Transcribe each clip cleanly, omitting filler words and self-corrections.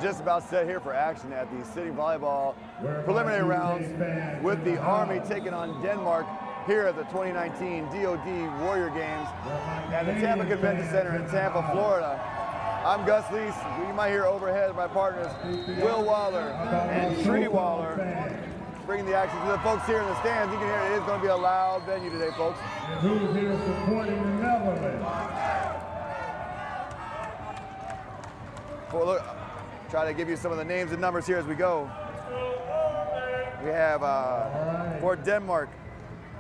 just about set here for action at the city volleyball preliminary rounds with the Army taking on Denmark here at the 2019 DoD Warrior Games at the Tampa Convention Center in Tampa, Florida. I'm Gus Leese. You might hear overhead my partners Will Waller and Tree Waller bringing the action to the folks here in the stands. You can hear it is going to be a loud venue today, folks. And who's here supporting the Netherlands? Look, try to give you some of the names and numbers here as we go. We have for Denmark,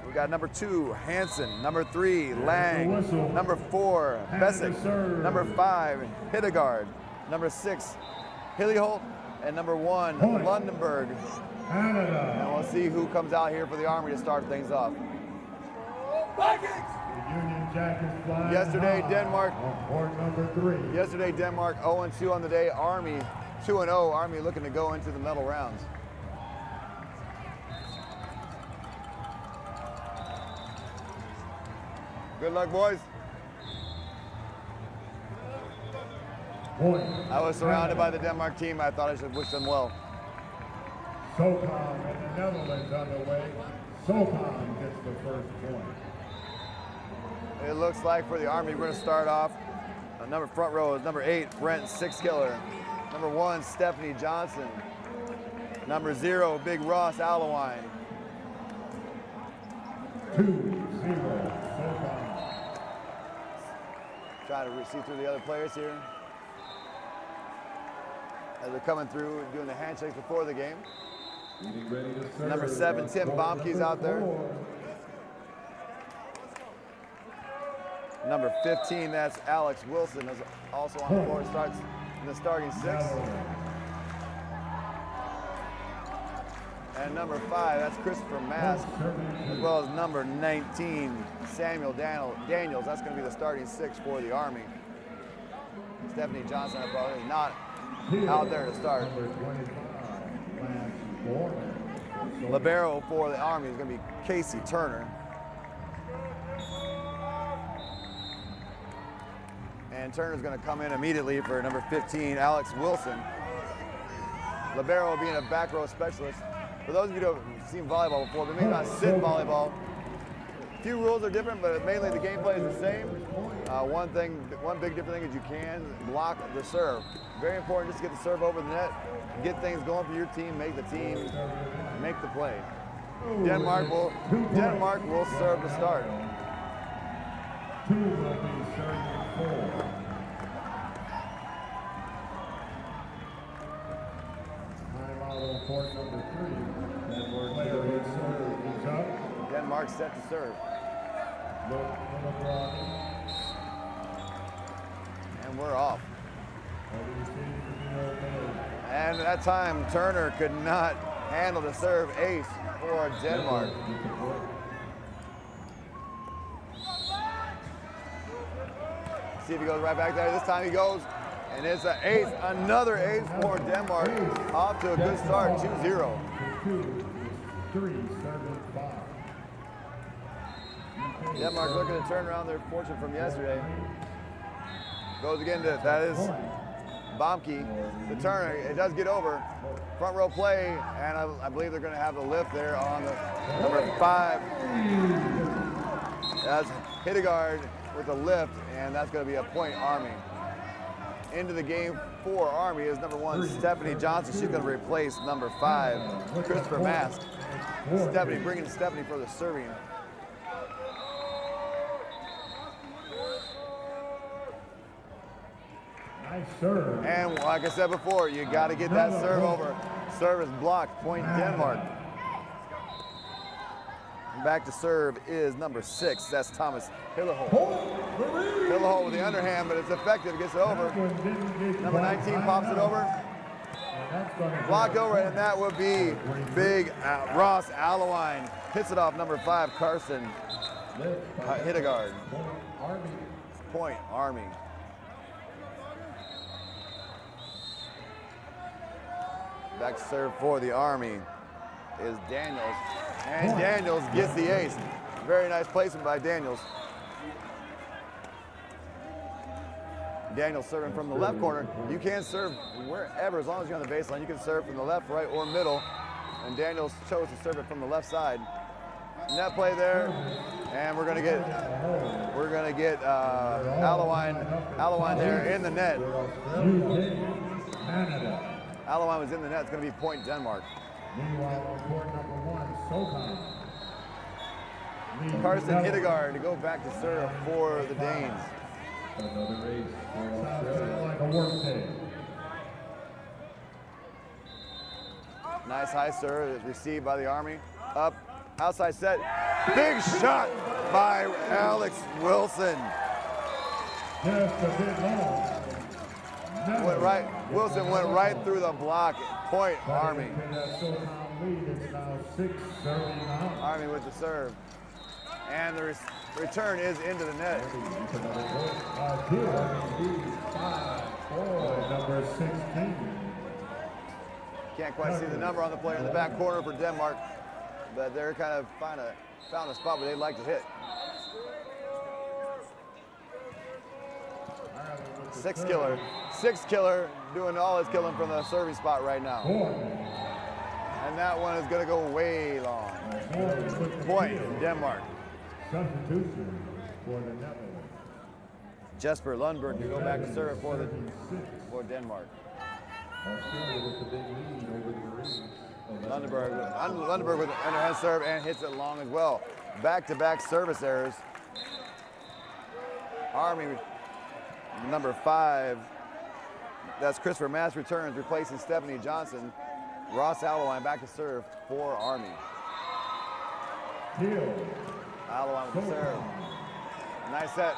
we got number 2, Hansen, number 3, Lang, number 4, Bessick, number 5, Hidegard, number 6, Hilliholt, and number 1, Lundenberg. And we'll see who comes out here for the Army to start things off. Yesterday, Denmark 0-2 on the day. Army 2-0. Army looking to go into the medal rounds. Good luck, boys. I was surrounded by the Denmark team. I thought I should wish them well. SOCOM and the Netherlands on the way. SOCOM gets the first point. It looks like for the Army, we're going to start off. Front row is number 8, Brent Sixkiller. Number 1, Stephanie Johnson. Number 0, Big Ross Allewine. 2-0, SOCOM. Trying to see through the other players here as they're coming through and doing the handshakes before the game. Number 7, Tim Bomke's out there. Number 15, that's Alex Wilson, is also on the floor, starts in the starting 6. And number 5, that's Christopher Mask, as well as number 19, Samuel Daniels. That's going to be the starting 6 for the Army. Stephanie Johnson, probably not out there to start. Libero for the Army is going to be Casey Turner. And Turner's going to come in immediately for number 15, Alex Wilson. Libero being a back row specialist. For those of you who have seen volleyball before, but maybe not sit volleyball, a few rules are different, but mainly the gameplay is the same. One big different thing is you can block the serve. Very important just to get the serve over the net, get things going for your team, make the team make the play. Denmark will serve to start. 2 will be serving 4. Timeout on court number 3. Denmark set to serve. And we're off. And at that time, Turner could not handle the serve ace for Denmark. See if he goes right back there. This time he goes, and it's an ace, another ace for Denmark. Off to a good start, 2-0. 3-7-5. Denmark looking to turn around their fortune from yesterday. Goes again to, that is Bomke. The Turner, it does get over. Front row play, and I believe they're going to have the lift there on the number 5. That's Hidegard with the lift, and that's going to be a point Army. Into the game for Army is number 1, Stephanie Johnson. She's going to replace number 5, Christopher Mask. Bringing Stephanie for the serving. Nice serve. And like I said before, you got to get that serve over. Serve is blocked, point Denmark. And back to serve is number 6, that's Thomas Hilliholt. Hilliholt with the underhand, but it's effective, gets it over. Number 19 pops it over. Blocked over, and that would be Big Ross Allewine. Hits it off number 5, Carson Hidegard. Point Army. Back to serve for the Army is Daniels. And Daniels gets the ace. Very nice placement by Daniels. Daniels serving from the left corner. You can serve wherever, as long as you're on the baseline. You can serve from the left, right, or middle. And Daniels chose to serve it from the left side. Net play there, and we're gonna get Alawine there in the net. Alawine was in the net. It's gonna be point Denmark. Meanwhile, on court number 1, SoCon. Carson Hidegard to go back to serve for the Danes. Another race for Australia. Like a work day. Nice high serve received by the Army. Up, outside set. Big shot by Alex Wilson. Just a bit long. Went right. Wilson went right through the block. Point Army. It's now 6-39. Army with the serve. And the return is into the net. Number 16. Can't quite see the number on the player in the back corner for Denmark, but they're kind of found a spot where they'd like to hit. Six killer doing all his killing from the serving spot right now. And that one is going to go way long. Point Denmark. Substitution for the Netherlands. Jesper Lundberg to go back to serve for Denmark. Australia with the big lead over the Marines. Lundberg with an underhand serve and hits it long as well. Back-to-back service errors. Army number 5. That's Christopher Mass returns, replacing Stephanie Johnson. Ross Alawine back to serve for Army. Alawine with the serve. Nice set.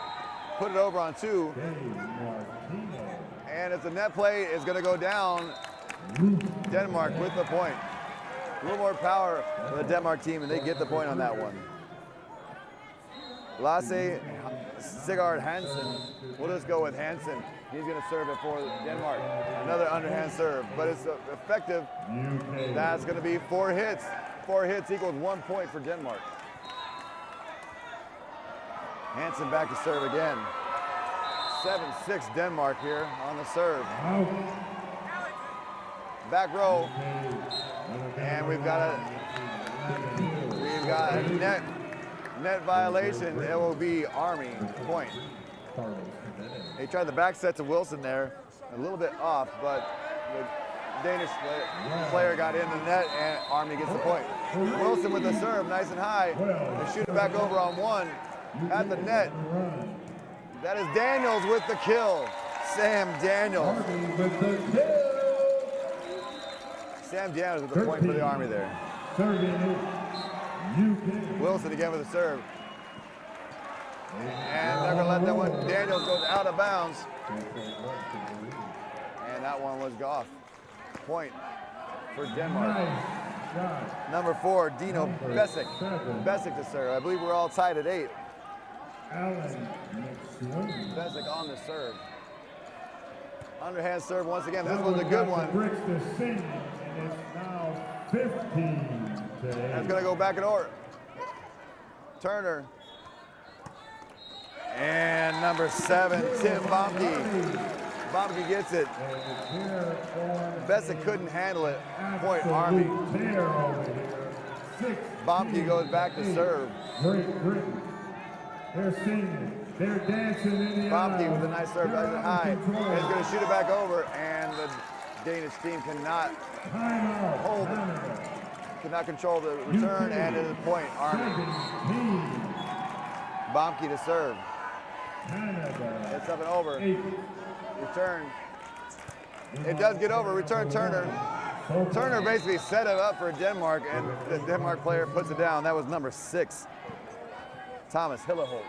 Put it over on 2. And as the net play is going to go down, Denmark with the point. A little more power for the Denmark team, and they get the point on that one. Lasse Sigurd Hansen. We'll just go with Hansen. He's going to serve it for Denmark. Another underhand serve, but it's effective. That's going to be 4 hits. 4 hits equals 1 point for Denmark. Hansen back to serve again. 7-6 Denmark here on the serve. Back row. And we've got a net violation. It will be Army point. He tried the back set to Wilson there, a little bit off, but the Danish player got in the net and Army gets the point. Wilson with the serve, nice and high. They shoot it back over on 1 at the net. That is Daniels with the kill. Sam Daniels. Sam Daniels with the point for the Army there. Wilson again with the serve. And they're going to let that one. Daniels goes out of bounds. And that one was off. Point for Denmark. Number 4, Dino Besic. Besic to serve. I believe we're all tied at 8. Besic on the serve. Underhand serve once again. This was a good one. That's going to go back and over. Turner. And number 7, Tim Bomke. Bomke gets it. Besic couldn't handle it. Point Army. Bomke goes back to serve. They're singing. They're dancing in the Bomke with a nice serve, nice and high. And he's going to shoot it back over, and the Danish team cannot hold it. Cannot control the return, and it is point Army. Bomke to serve. It's up and over. Return. It does get over. Return Turner. Turner basically set it up for Denmark, and the Denmark player puts it down. That was number 6, Thomas Hilleholt.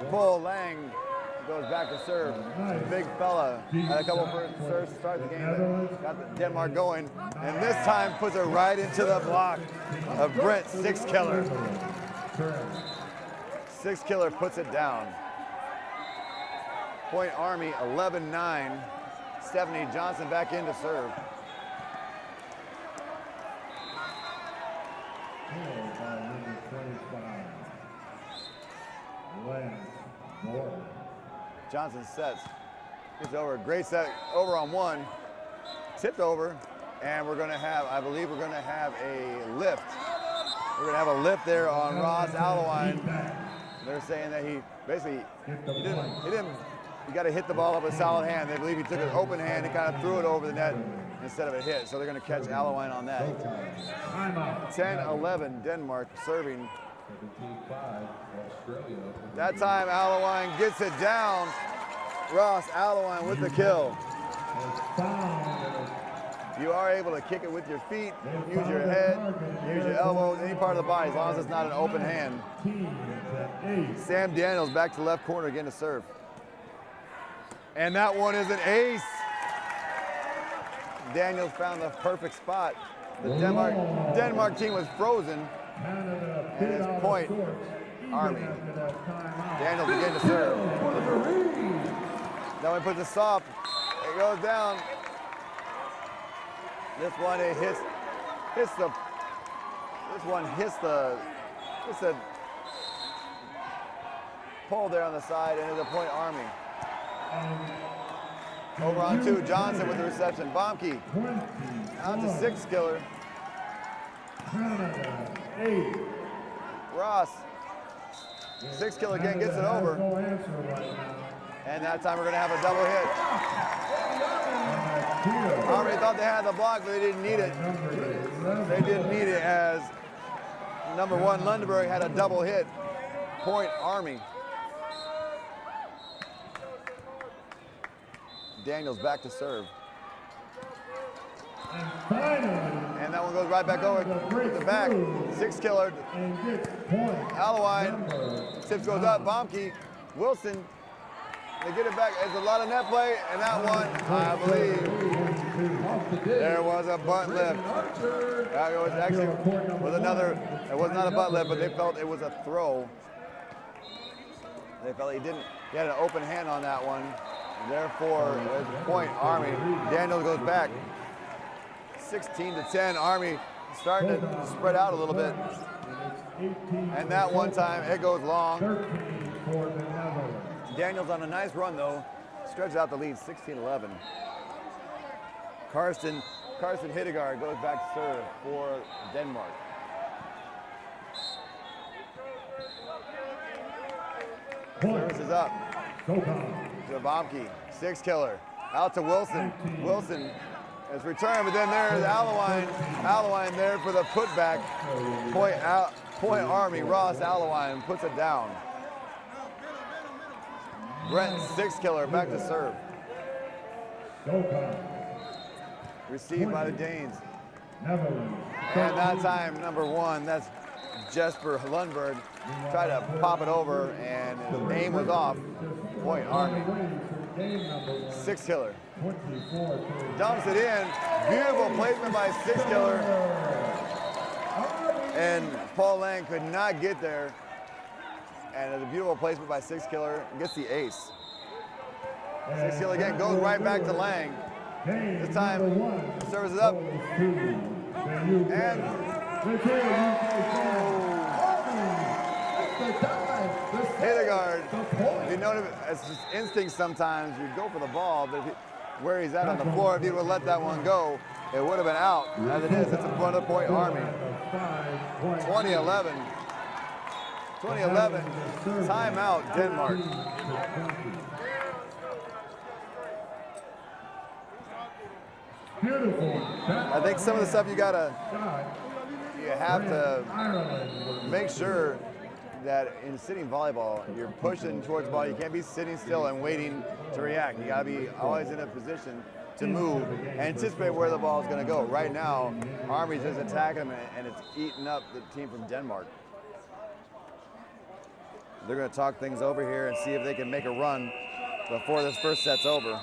Bull Lang goes back to serve. Big fella. Had a couple first serves to start the game. Got the Denmark going. And this time puts it right into the block of Brent Sixkiller. Sixkiller puts it down. Point Army 11-9. Stephanie Johnson back in to serve. Johnson sets. Gets over, great set, over on one. Tipped over, and we're gonna have, I believe we're gonna have a lift. We're gonna have a lift there on Ross Allewine. They're saying that he basically, he got to hit the ball up with a solid hand. They believe he took an open hand and kind of threw it over the net instead of a hit. So they're going to catch Allewine on that. 10-11, Denmark serving. 17-5, Australia. That time Allewine gets it down. Ross Allewine with the kill. You are able to kick it with your feet, use your head, use your elbows, any part of the body, as long as it's not an open hand. Sam Daniels back to left corner again to serve. And that one is an ace. Daniels found the perfect spot. The Denmark team was frozen. And it's point, Army. Daniels again to serve. Now he puts it soft, it goes down. This one it hits the pole there on the side, and it's a point Army. Over on two, Johnson with the reception. Bomke on to six killer. Ross, six killer again, gets it over. And that time we're gonna have a double hit. Army thought they had the block, but they didn't need it. They didn't need it as number one, Lundeberg, had a double hit. Point Army. Daniels back to serve. And that one goes right back over to the back. Six killer. Allewine. Tips goes up. Bomke. Wilson. They get it back. It's a lot of net play. And that one, I believe, there was a butt lift. It was actually it was not a butt lift, but they felt it was a throw. They felt he had an open hand on that one. Therefore, it's point Army. Daniels goes back. 16-10, Army starting to spread out a little bit. And that one time, it goes long. Daniels on a nice run though, stretches out the lead, 16-11. Karsten Hidegard goes back to serve for Denmark. Service is up. To Bomke, six killer, out to Wilson. Wilson is returned, but then there's Allewine. Allewine there for the putback. Point Army, Ross Allewine puts it down. Brent, six killer, back to serve. Received by the Danes. And that time, number one, that's Jesper Lundberg. Tried to pop it over, and his aim was off. Point Army. Six killer. Dumps it in. Beautiful placement by six killer. And Paul Lang could not get there. And it's a beautiful placement by six killer. Gets the ace. Six killer again goes right back to Lang. This time, service is up. And Hidegard, if you know, it's just instinct sometimes, you go for the ball, but where he's at on the floor, if he would have let that one go, it would have been out. As it is, it's a front of point Army. 2011. 2011, timeout, Denmark. I think some of the stuff you have to make sure that in sitting volleyball, you're pushing towards the ball. You can't be sitting still and waiting to react. You gotta be always in a position to move and anticipate where the ball is gonna go. Right now, Army's just attacking them and it's eating up the team from Denmark. They're gonna talk things over here and see if they can make a run before this first set's over.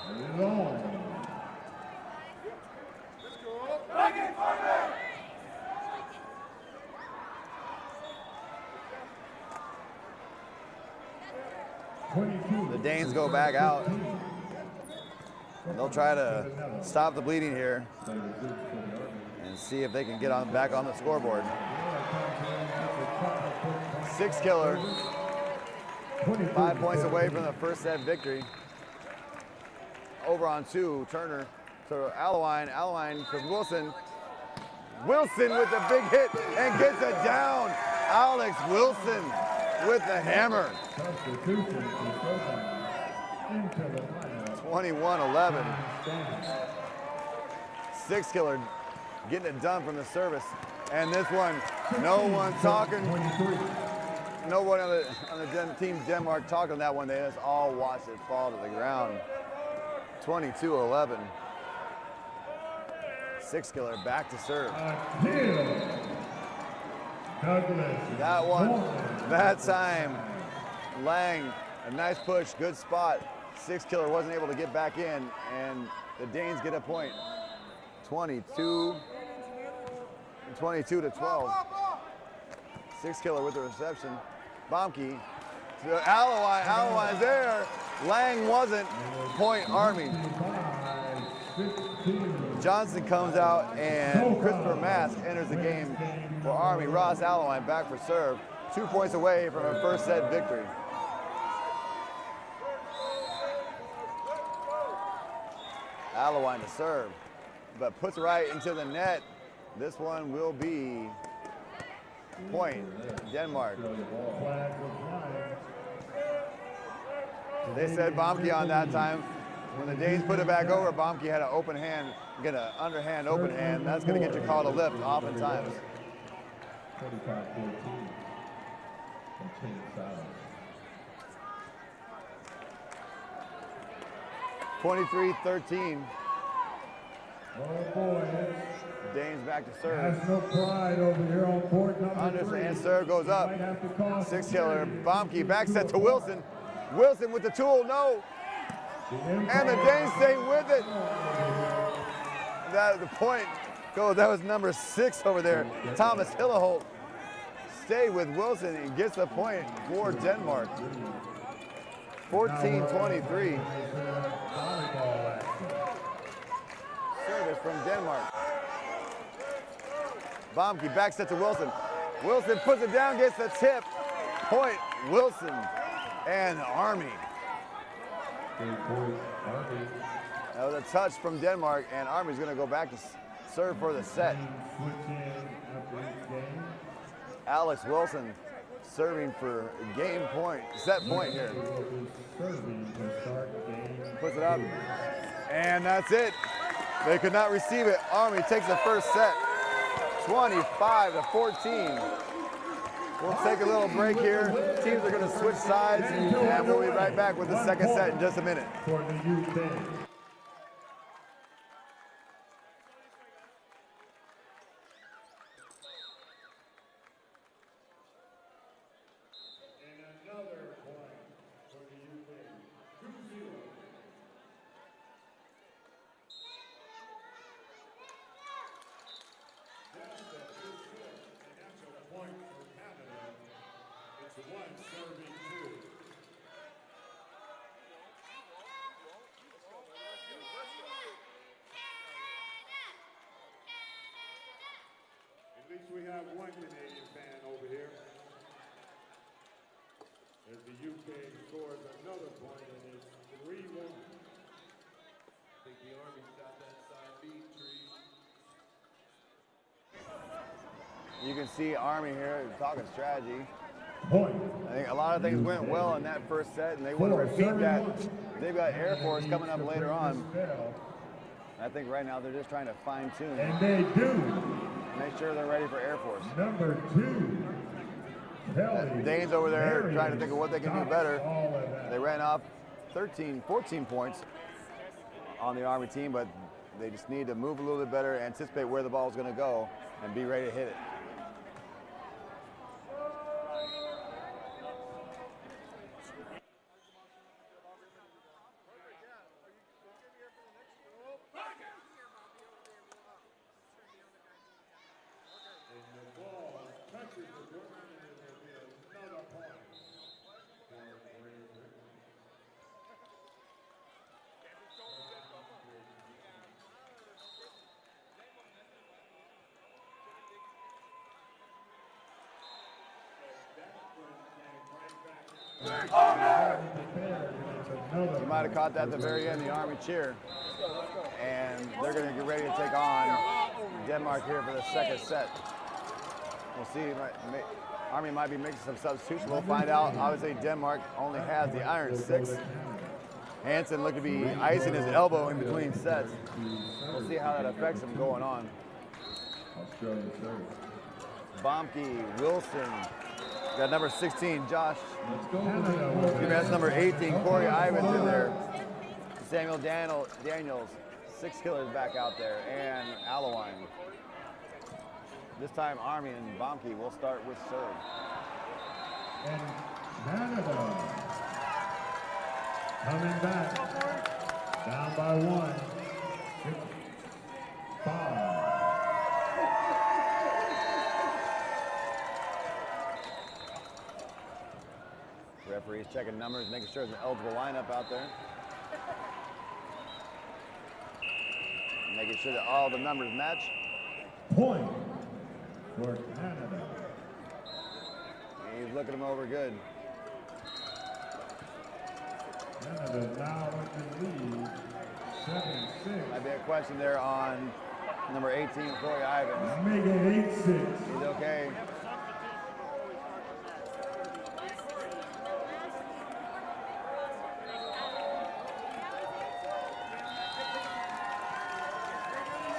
The Danes go back out. They'll try to stop the bleeding here and see if they can get back on the scoreboard. Six killer. 5 points away from the first set victory. Over on 2, Turner to Allewine, because Wilson with the big hit and gets it down. Alex Wilson with the hammer. 21-11. 6-killer getting it done from the service. And this one, no one talking. No one on the team Denmark talking that one. They just all watched it fall to the ground. 22-11. 6-killer back to serve. That one, that time, Lang, a nice push, good spot. 6-killer wasn't able to get back in, and the Danes get a point. 22 to 12. 6-killer with the reception. Bomke to Allewine. Allewine's there. Lang wasn't. Point Army. Johnson comes out and Christopher Mask enters the game for Army. Ross Allewine back for serve. 2 points away from a first set victory. Allewine to serve, but puts it right into the net. This one will be point Denmark. They said Bomke on that time. When the Danes put it back over, Bomke had an open hand, get an underhand open hand. That's going to get you called a lift oftentimes. 23-13. Oh boy. Danes back to serve. Has no pride over here on court number Under 3. and serve goes up. 6-killer. Bomke back set to Wilson. Wilson with the tool, no. And the Danes stay with it. That the point goes. That was number 6 over there. Thomas Hilleholt stayed with Wilson and gets the point for Denmark. 14-23. Service from Denmark. Bomke back set to Wilson. Wilson puts it down, gets the tip. Point Wilson and Army. That was a touch from Denmark, and Army's going to go back to serve for the set. Alex Wilson serving for game point, set point here. Puts it up, and that's it. They could not receive it. Army takes the first set, 25-14. We'll take a little break here. Teams are going to switch sides, and we'll be right back with the second set in just a minute. For the UK. At least we have one Canadian fan over here. As the UK scores another point, and it's 3-1. I think the Army's got that side beat, Tree. You can see Army here talking strategy. Point. I think a lot of things went well in that first set, and they want to repeat that. They've got Air Force coming up later on. I think right now they're just trying to fine-tune. And they do. Make sure they're ready for Air Force. Number 2. Kelly. Danes over there trying to think of what they can do better. They ran off 14 points on the Army team, but they just need to move a little bit better, anticipate where the ball is going to go, and be ready to hit it. You might have caught that at the very end, the Army cheer. And they're going to get ready to take on Denmark here for the second set. We'll see. Army might be making some substitutions. We'll find out. Obviously, Denmark only has the iron 6. Hansen looked to be icing his elbow in between sets. We'll see how that affects him going on. Bomke, Wilson. Got number 16, Josh. That's number 18, Corey Ivins in there. Samuel Daniels, 6 killers back out there, and Alowine. This time, Army and Bomke will start with serve. And Canada coming back, down by 1, 6-5. Referees checking numbers, making sure there's an eligible lineup out there. Making sure that all the numbers match. Point for Canada. He's looking them over good. Canada now in the lead, 7-6. Might be a question there on number 18, Corey Ivins. Make it 8-6. He's okay.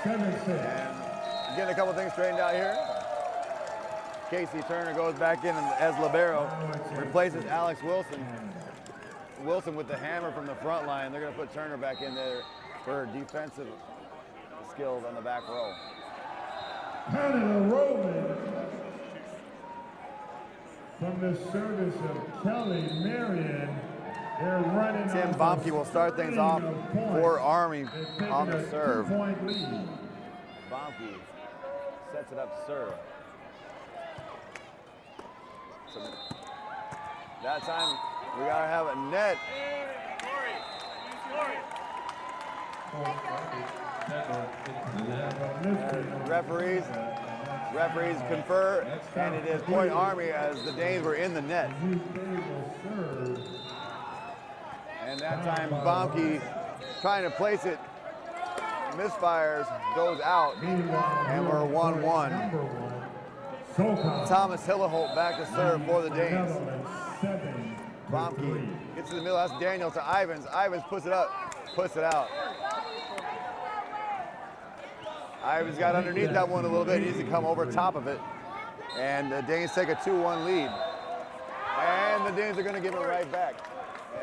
And getting a couple things straightened out here. Casey Turner goes back in as libero, replaces Alex Wilson. Wilson with the hammer from the front line. They're going to put Turner back in there for defensive skills on the back row. Canada rolling from the service of Kelly Marion. They're running. Tim Bomke will start things off for Army on the serve. 2-point lead. Bomke sets it up to serve. So that time we gotta have a net. Referees confer, and it is point Army as the Danes were in the net. And that time Bomke trying to place it, misfires, goes out, and we're 1-1. Thomas Hilleholt back to serve for the Danes. Bomke gets to the middle, that's Daniel to Ivins. Ivins puts it up, puts it out. Ivins got underneath that one a little bit, he needs to come over top of it. And the Danes take a 2-1 lead. And the Danes are gonna give it right back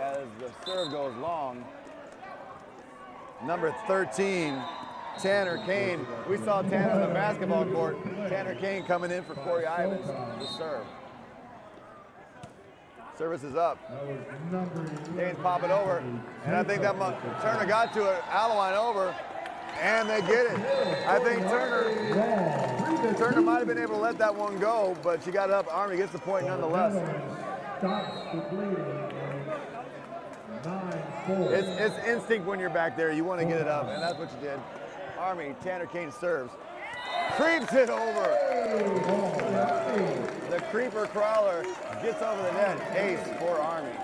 as the serve goes long. Number 13, Tanner Kane. We saw Tanner on the basketball court. Tanner Kane coming in for Corey Ivins to serve. Service is up. Danes pop it over. And I think that Turner got to it. Alowine over. And they get it. I think Turner might have been able to let that one go, but she got it up. Army gets the point nonetheless. It's instinct when you're back there. You want to get it up, and that's what you did. Army, Tanner Kane serves. Creeps it over. The creeper crawler gets over the net. Ace for Army.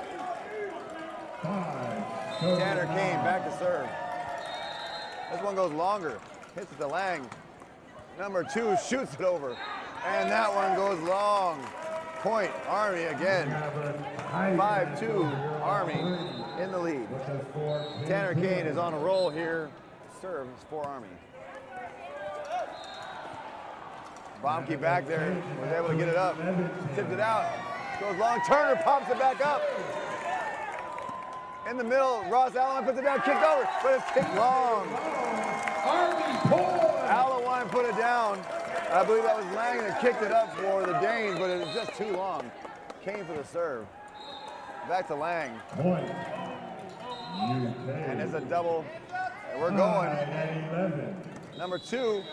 Tanner Kane back to serve. This one goes longer. Hits it to Lang. Number 2 shoots it over. And that one goes long. Point Army again. 5-2 Army in the lead. Tanner Kane is on a roll here. Serves for Army. Bomke back there was able to get it up. Tipped it out. Goes long. Turner pops it back up. In the middle, Ross Alowine puts it down, kicked over, but it's kicked long. Alowine put it down. I believe that was Lang that kicked it up for the Danes, but it was just too long. Kane for the serve. Back to Lang. And it's a double. And we're going. Number 2.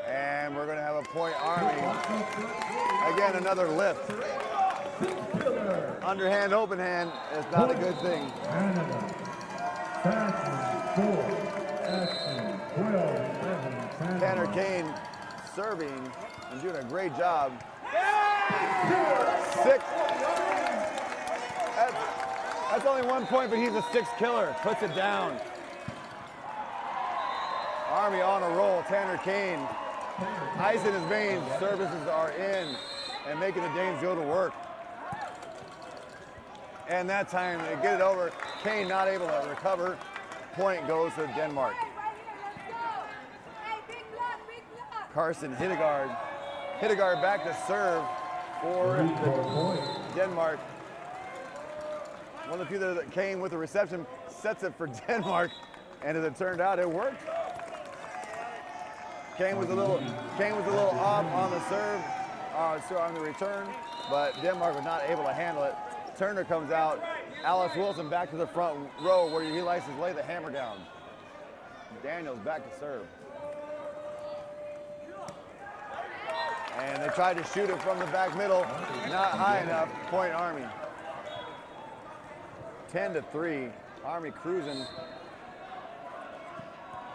And we're going to have a point Army. Again, another lift. Underhand, open hand is not a good thing. Tanner Kane serving and doing a great job. 6 at That's only 1 point, but he's a 6 killer. Puts it down. Army on a roll. Tanner Kane, ice in his veins. Services are in and making the Danes go to work. And that time they get it over. Kane not able to recover. Point goes to Denmark. Carson Hidegard. Hidegard back to serve for Denmark. One of the few that came with the reception, sets it for Denmark, and as it turned out, it worked. Kane was a little off on the serve, on the return, but Denmark was not able to handle it. Turner comes out. Alex Wilson back to the front row where he likes to lay the hammer down. Daniels back to serve. And they tried to shoot it from the back middle. Not high enough. Point Army. 10-3. Army cruising.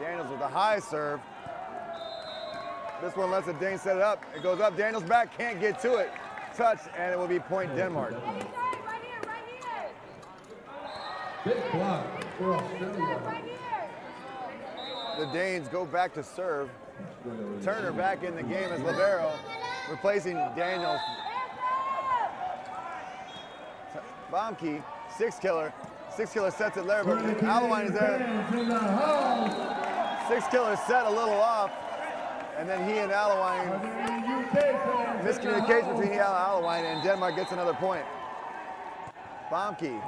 Daniels with a high serve. This one lets the Danes set it up. It goes up. Daniels back. Can't get to it. Touch, and it will be point Denmark. Big block for Australia. The Danes go back to serve. Turner back in the game as libero, replacing Daniels. Baumke, 6 killer. 6 killer sets it there, but Alewine is there. 6 killer set a little off, and then he and Alewine, miscommunication between he and Alewine, and Denmark gets another point. Baumke,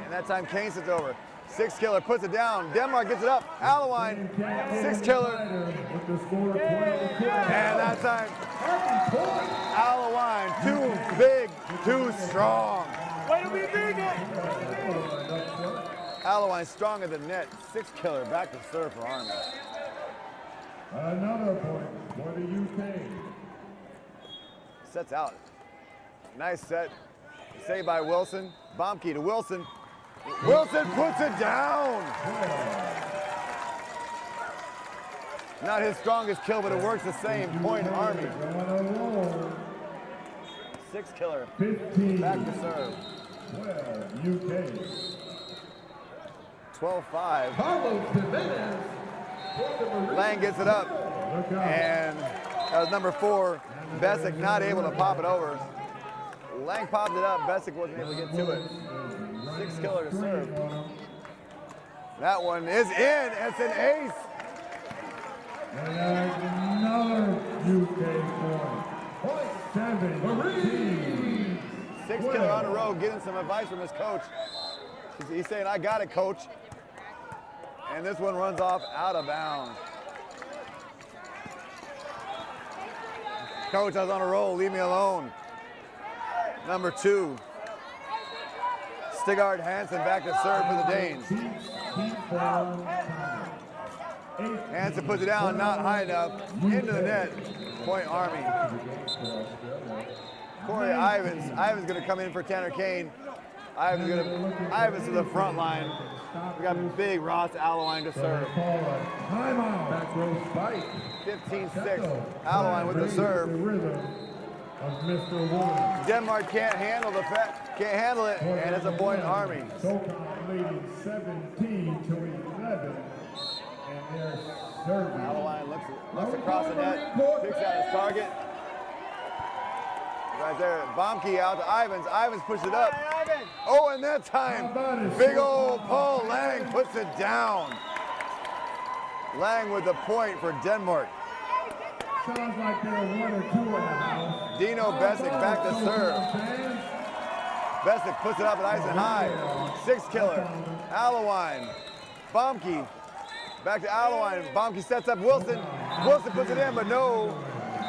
and that time Kane sits over. 6 killer puts it down. Denmark gets it up. Alewine, 6 killer. And that time, Alewine, too big, too strong. Way to be big! Alewine stronger than net. 6 killer back to serve for Army. Another point for the UK. Sets out. Nice set. Saved by Wilson. Baumke to Wilson. Wilson puts it down. Not his strongest kill, but it works the same. Point Army. 6 killer. 15. Back to serve. 12 UK. 12-5. Carlos Jimenez. Lang gets it up. And that was number 4. Besic not able to pop it over. Lang popped it up. Besic wasn't able to get to it. 6 killer to serve. That one is in. It's an ace. And another UK point. 17. 6 killer on the road, getting some advice from his coach. He's saying, "I got it, coach." And this one runs off out of bounds. Coach, I was on a roll. Leave me alone. Number 2. Stigard Hansen back to serve for the Danes. Hansen puts it down, not high enough. Into the net. Point Army. Corey Ivins. Ivins going to come in for Tanner Kane. Ivins to the front line. We got big Ross Alewine to serve. 15-6. Alewine with the serve. Denmark can't handle it, and it's a point Army. Leading 17-11, and they're serving. Alewine looks across the net, picks out his target. Right there, Baumke out to Ivins. Ivins pushes it up. Oh, and that time, big old Paul Lang puts it down. Lang with the point for Denmark. Sounds like they're 1 or 2 in the house. Dino Besic back to serve. Besic puts it up at ice and high. 6 killer. Alewine. Baumke. Back to Alewine. Baumke sets up Wilson. Wilson puts it in, but no.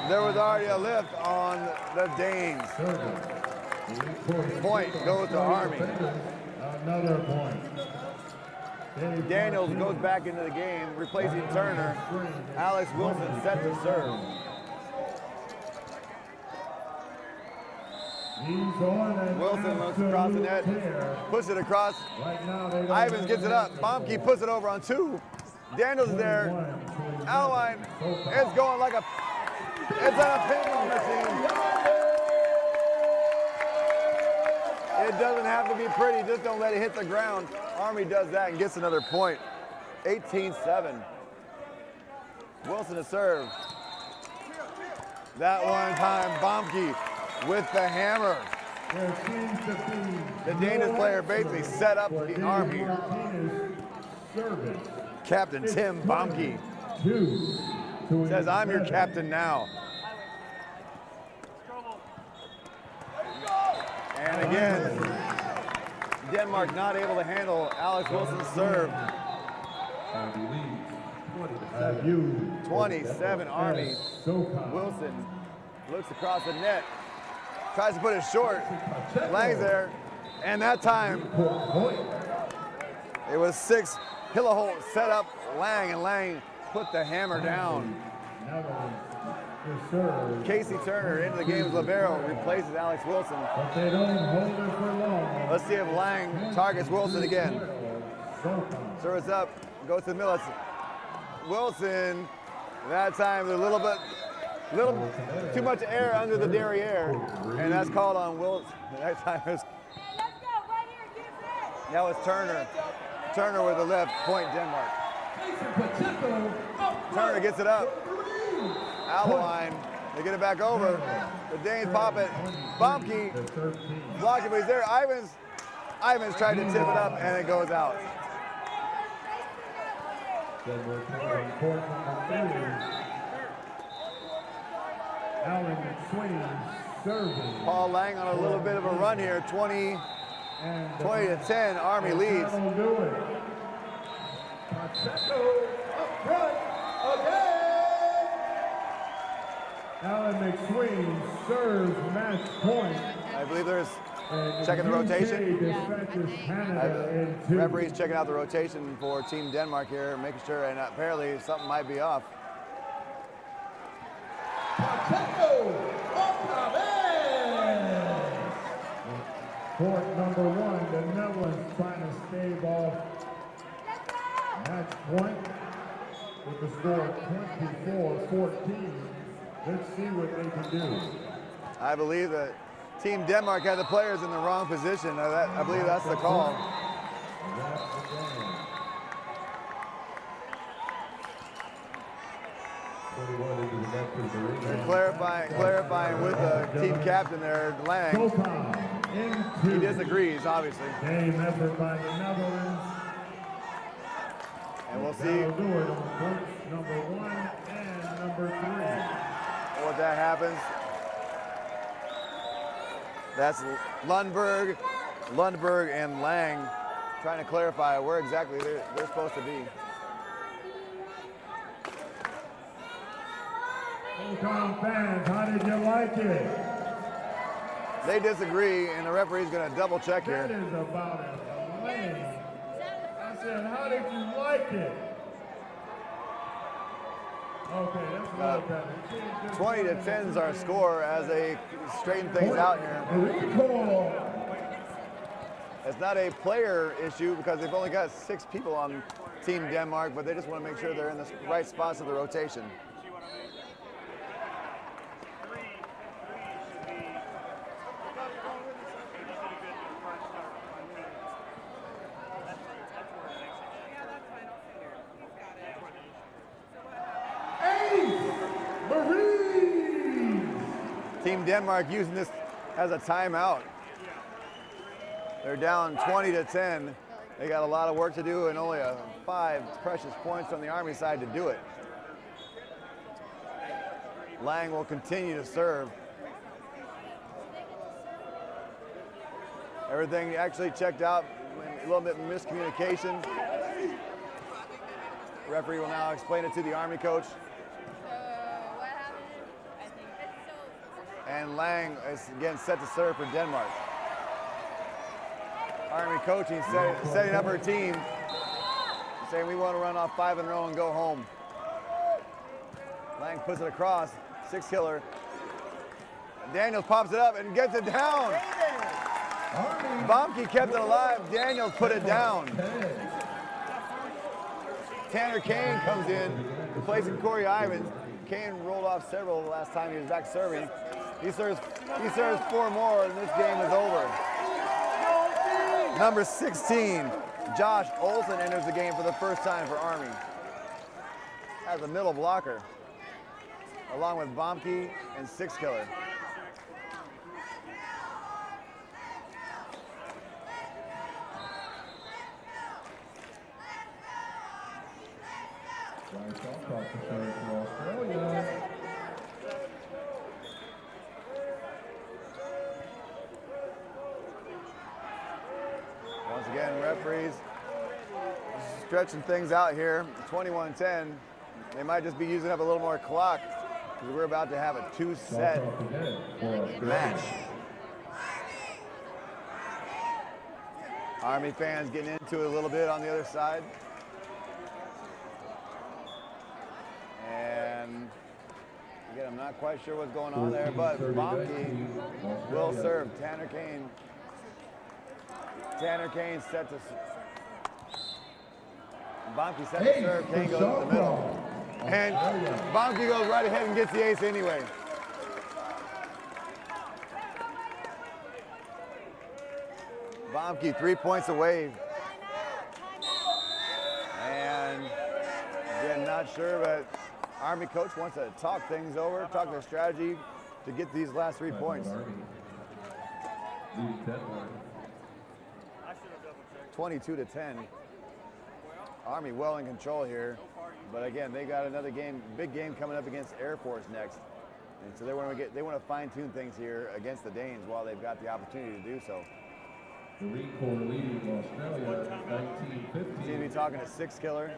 There was already a lift on the Danes. Point goes to Army. Another point. Daniels goes back into the game, replacing Turner. Alex Wilson set to serve. Wilson looks across the net, puts it across. Ivins gets it up. Baumke puts it over on 2. Daniels is there. Alewine is going like a, it's on a pinball machine. It doesn't have to be pretty, just don't let it hit the ground. Army does that and gets another point. 18-7. Wilson to serve. That one time, Bomke with the hammer. The Danish player basically set up the Army. Captain Tim Bomke says, I'm your captain now. And again, Denmark not able to handle Alex Wilson's serve. 27 Army. Wilson looks across the net, tries to put it short. Lang's there, and that time it was 6. Hilleholt set up Lang, and Lang put the hammer down. Casey Turner into the game as libero replaces Alex Wilson. But they don't hold it for long. Let's see if Lang targets Wilson again. Service up, goes to the middle. Wilson, that time a little too much air under the derriere, and that's called on Wilson. That time was, that was Turner. Turner with the left, point Denmark. Turner gets it up. Out of the line. They get it back over. The Danes pop it. Bomke blocked it, but he's there. Ivans tried to tip it up, and it goes out. Paul Lang on a little bit of a run here. 20-10, Army leads. Alan McSween serves match point. I believe there's checking the rotation. Referee's checking out the rotation for Team Denmark here, making sure, and apparently something might be off. Court number 1, the Netherlands trying to stave off match point with the score 24-14. Let's see what they can do. I believe that Team Denmark had the players in the wrong position. I believe that's the call. They're clarifying with the team captain there, Lang. He disagrees, obviously. Game effort by the Netherlands. And we'll see number 1 and number 3. What that happens. That's Lundberg and Lang trying to clarify where exactly they're supposed to be. Fans, how did you like it? They disagree, and the referee's going to double check here. That is about it. Lang. I said, how did you like it? Okay, that's a little better. 20-10 is our score as they straighten things out here. It's not a player issue because they've only got 6 people on Team Denmark, but they just want to make sure they're in the right spots of the rotation. Team Denmark using this as a timeout. They're down 20-10. They got a lot of work to do and only 5 precious points on the Army side to do it. Lang will continue to serve. Everything actually checked out, a little bit of miscommunication. Referee will now explain it to the Army coach. And Lang is again set to serve for Denmark. Army coaching, setting up her team, saying we want to run off 5 in a row and go home. Lang puts it across, 6-killer. Daniels pops it up and gets it down. Bomke kept it alive, Daniels put it down. Tanner Kane comes in, replacing Corey Ivins. Kane rolled off several the last time he was back serving. He serves 4 more and this game is over. Number 16, Josh Olson enters the game for the first time for Army as a middle blocker, along with Bomke and Six Killer. Once again, referees stretching things out here. 21-10. They might just be using up a little more clock because we're about to have a two-set match. Army fans getting into it a little bit on the other side. And again, I'm not quite sure what's going on there, but Bomke will serve. Tanner Kane set to Bomke set to serve. Kane goes to the middle. And Bomke goes right ahead and gets the ace anyway. Bomke 3 points away. And again, not sure, but Army coach wants to talk things over, talk their strategy to get these last 3 points. 22-10. Army well in control here, but again, they got another game, big game coming up against Air Force next, and so they want to fine-tune things here against the Danes while they've got the opportunity to do so. The Marine Corps leading Australia 19-15. Seem to be talking to Six Killer.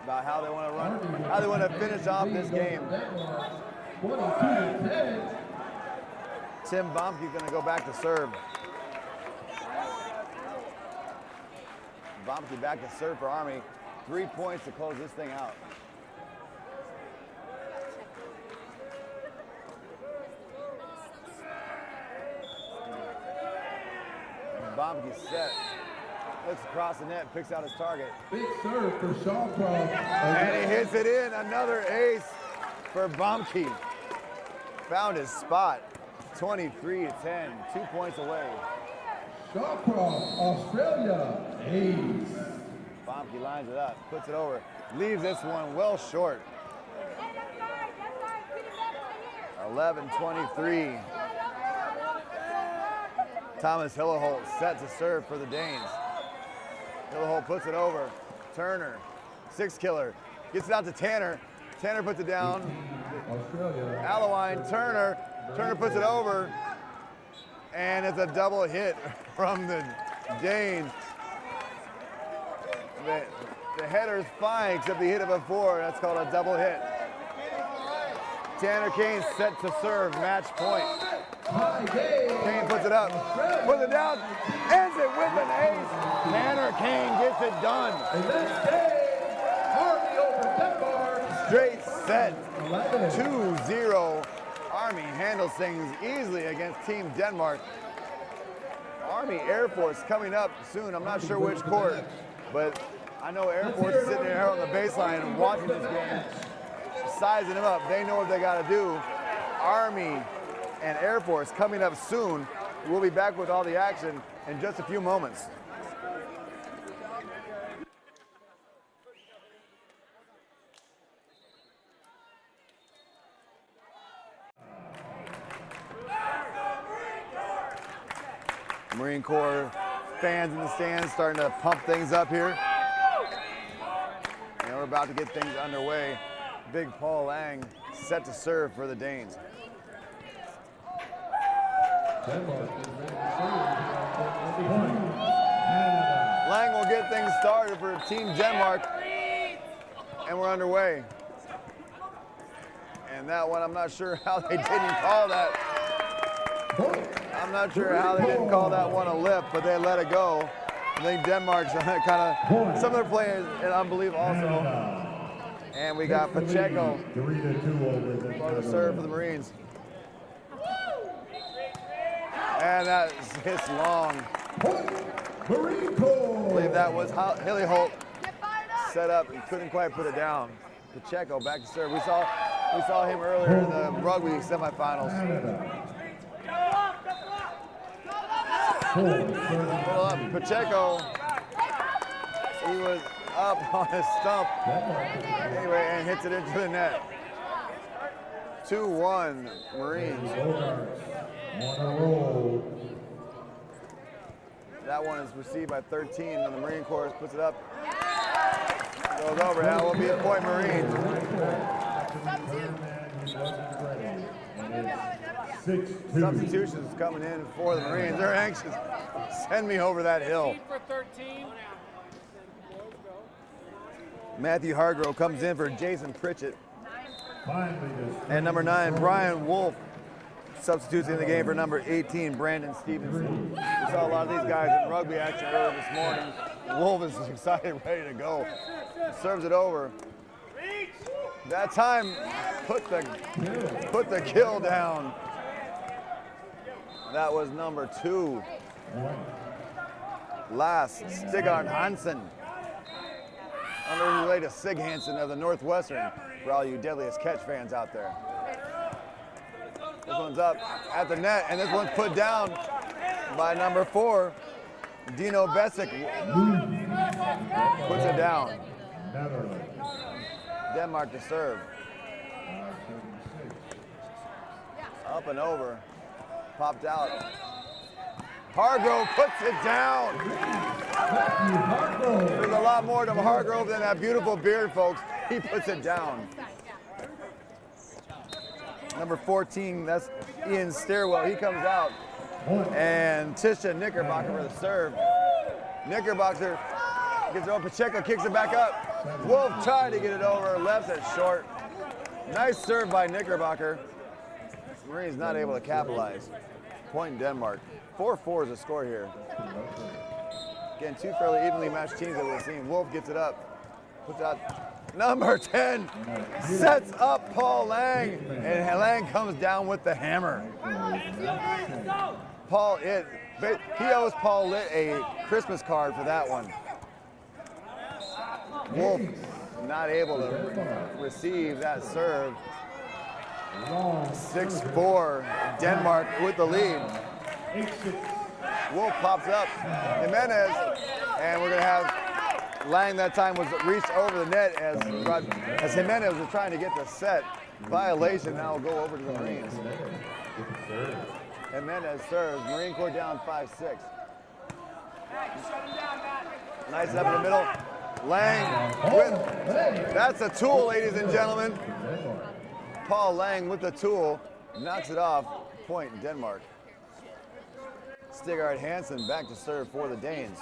About how they want to run, how they want to finish off this game. 22-10. Tim Bomke's going to go back to serve. Bomke back to serve for Army. 3 points to close this thing out. Bomke set. Looks across the net, picks out his target. Big serve for Shawcroft. And he hits it in. Another ace for Bomke. Found his spot. 23-10, 2 points away. Shawcroft, Australia, ace. Bomke lines it up, puts it over, leaves this one well short. 11-23. Thomas Hilleholt set to serve for the Danes. Hilleholt puts it over. Turner, Six Killer, gets it out to Tanner. Tanner puts it down. Allowine, Turner. Turner puts it over. And it's a double hit from the Danes. The header's fine, except the hit it before. That's called a double hit. Tanner Kane set to serve, match point. Kane puts it up, puts it down, ends it with an ace. Tanner Kane gets it done. Army over Denmark. Straight set, 2-0. Army handles things easily against Team Denmark. Army Air Force coming up soon. I'm not sure which court, but I know Air Force is sitting there on the baseline and watching this game, sizing them up. They know what they got to do. Army and Air Force coming up soon. We'll be back with all the action in just a few moments. Marine Corps fans in the stands starting to pump things up here. And we're about to get things underway. Big Paul Lang set to serve for the Danes. Lang will get things started for Team Denmark. And we're underway. And that one, I'm not sure how they didn't call that. I'm not sure how they didn't call that one a lip, but they let it go. I think Denmark's kind of, some of their players in unbelief also. And we got Pacheco for the serve for the Marines. And that hits long. I believe that was Hilly Holt set up and couldn't quite put it down. Pacheco back to serve. We saw We saw him earlier in the rugby semifinals. Pull up, Pacheco. He was up on his stump. Anyway, and hits it into the net. 2-1 Marines. That one is received by 13, and the Marine Corps puts it up. Goes over. That will be a point Marines. Substitutions coming in for the Marines. They're anxious. Send me over that hill. Matthew Hargrove comes in for Jason Pritchett. And number 9, Brian Wolf, substitutes in the game for number 18, Brandon Stevenson. We saw a lot of these guys in rugby action earlier this morning. Wolf is excited, ready to go. Serves it over. That time, put the kill down. That was number 2. Last, Stigard Hansen. Unrelated to Sig Hansen of the Northwestern, for all you Deadliest Catch fans out there. This one's up at the net, and this one's put down by number 4, Dino Besic. Puts it down. Denmark to serve. Up and over. Popped out. Hargrove puts it down. There's a lot more to Hargrove than that beautiful beard, folks. He puts it down. Number 14, that's Ian Stairwell. He comes out. And Tisha Knickerbocker for the serve. Knickerbocker gets it over. Pacheco kicks it back up. Wolf tried to get it over, left it short. Nice serve by Knickerbocker. Marines not able to capitalize. Point Denmark. 4-4 is the score here. Again, 2 fairly evenly matched teams that we've seen. Wolf gets it up, puts it out. Number 10 sets up Paul Lang, and Lang comes down with the hammer. He owes Paul Litt a Christmas card for that one. Wolf not able to receive that serve. 6-4, Denmark with the lead. Wolf pops up, Jimenez, and we're gonna have Lang that time was reached over the net as Jimenez was trying to get the set. Violation now will go over to the Marines. Jimenez serves, Marine Corps down 5-6. Nice up in the middle. Lang, that's a tool, ladies and gentlemen. Paul Lang with the tool, knocks it off, point Denmark. Stigard Hansen back to serve for the Danes.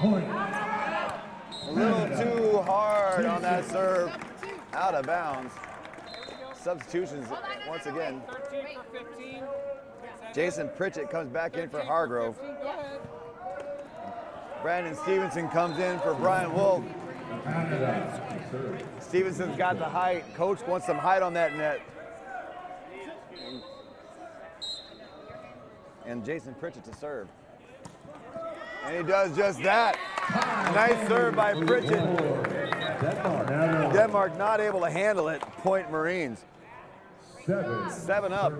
A little too hard on that serve, out of bounds. Substitutions once again. Jason Pritchett comes back in for Hargrove. Brandon Stevenson comes in for Brian Wolf. Stevenson's got the height. Coach wants some height on that net. And Jason Pritchett to serve. And he does just that. Nice serve by Pritchett. Denmark not able to handle it. Point Marines. 7 up.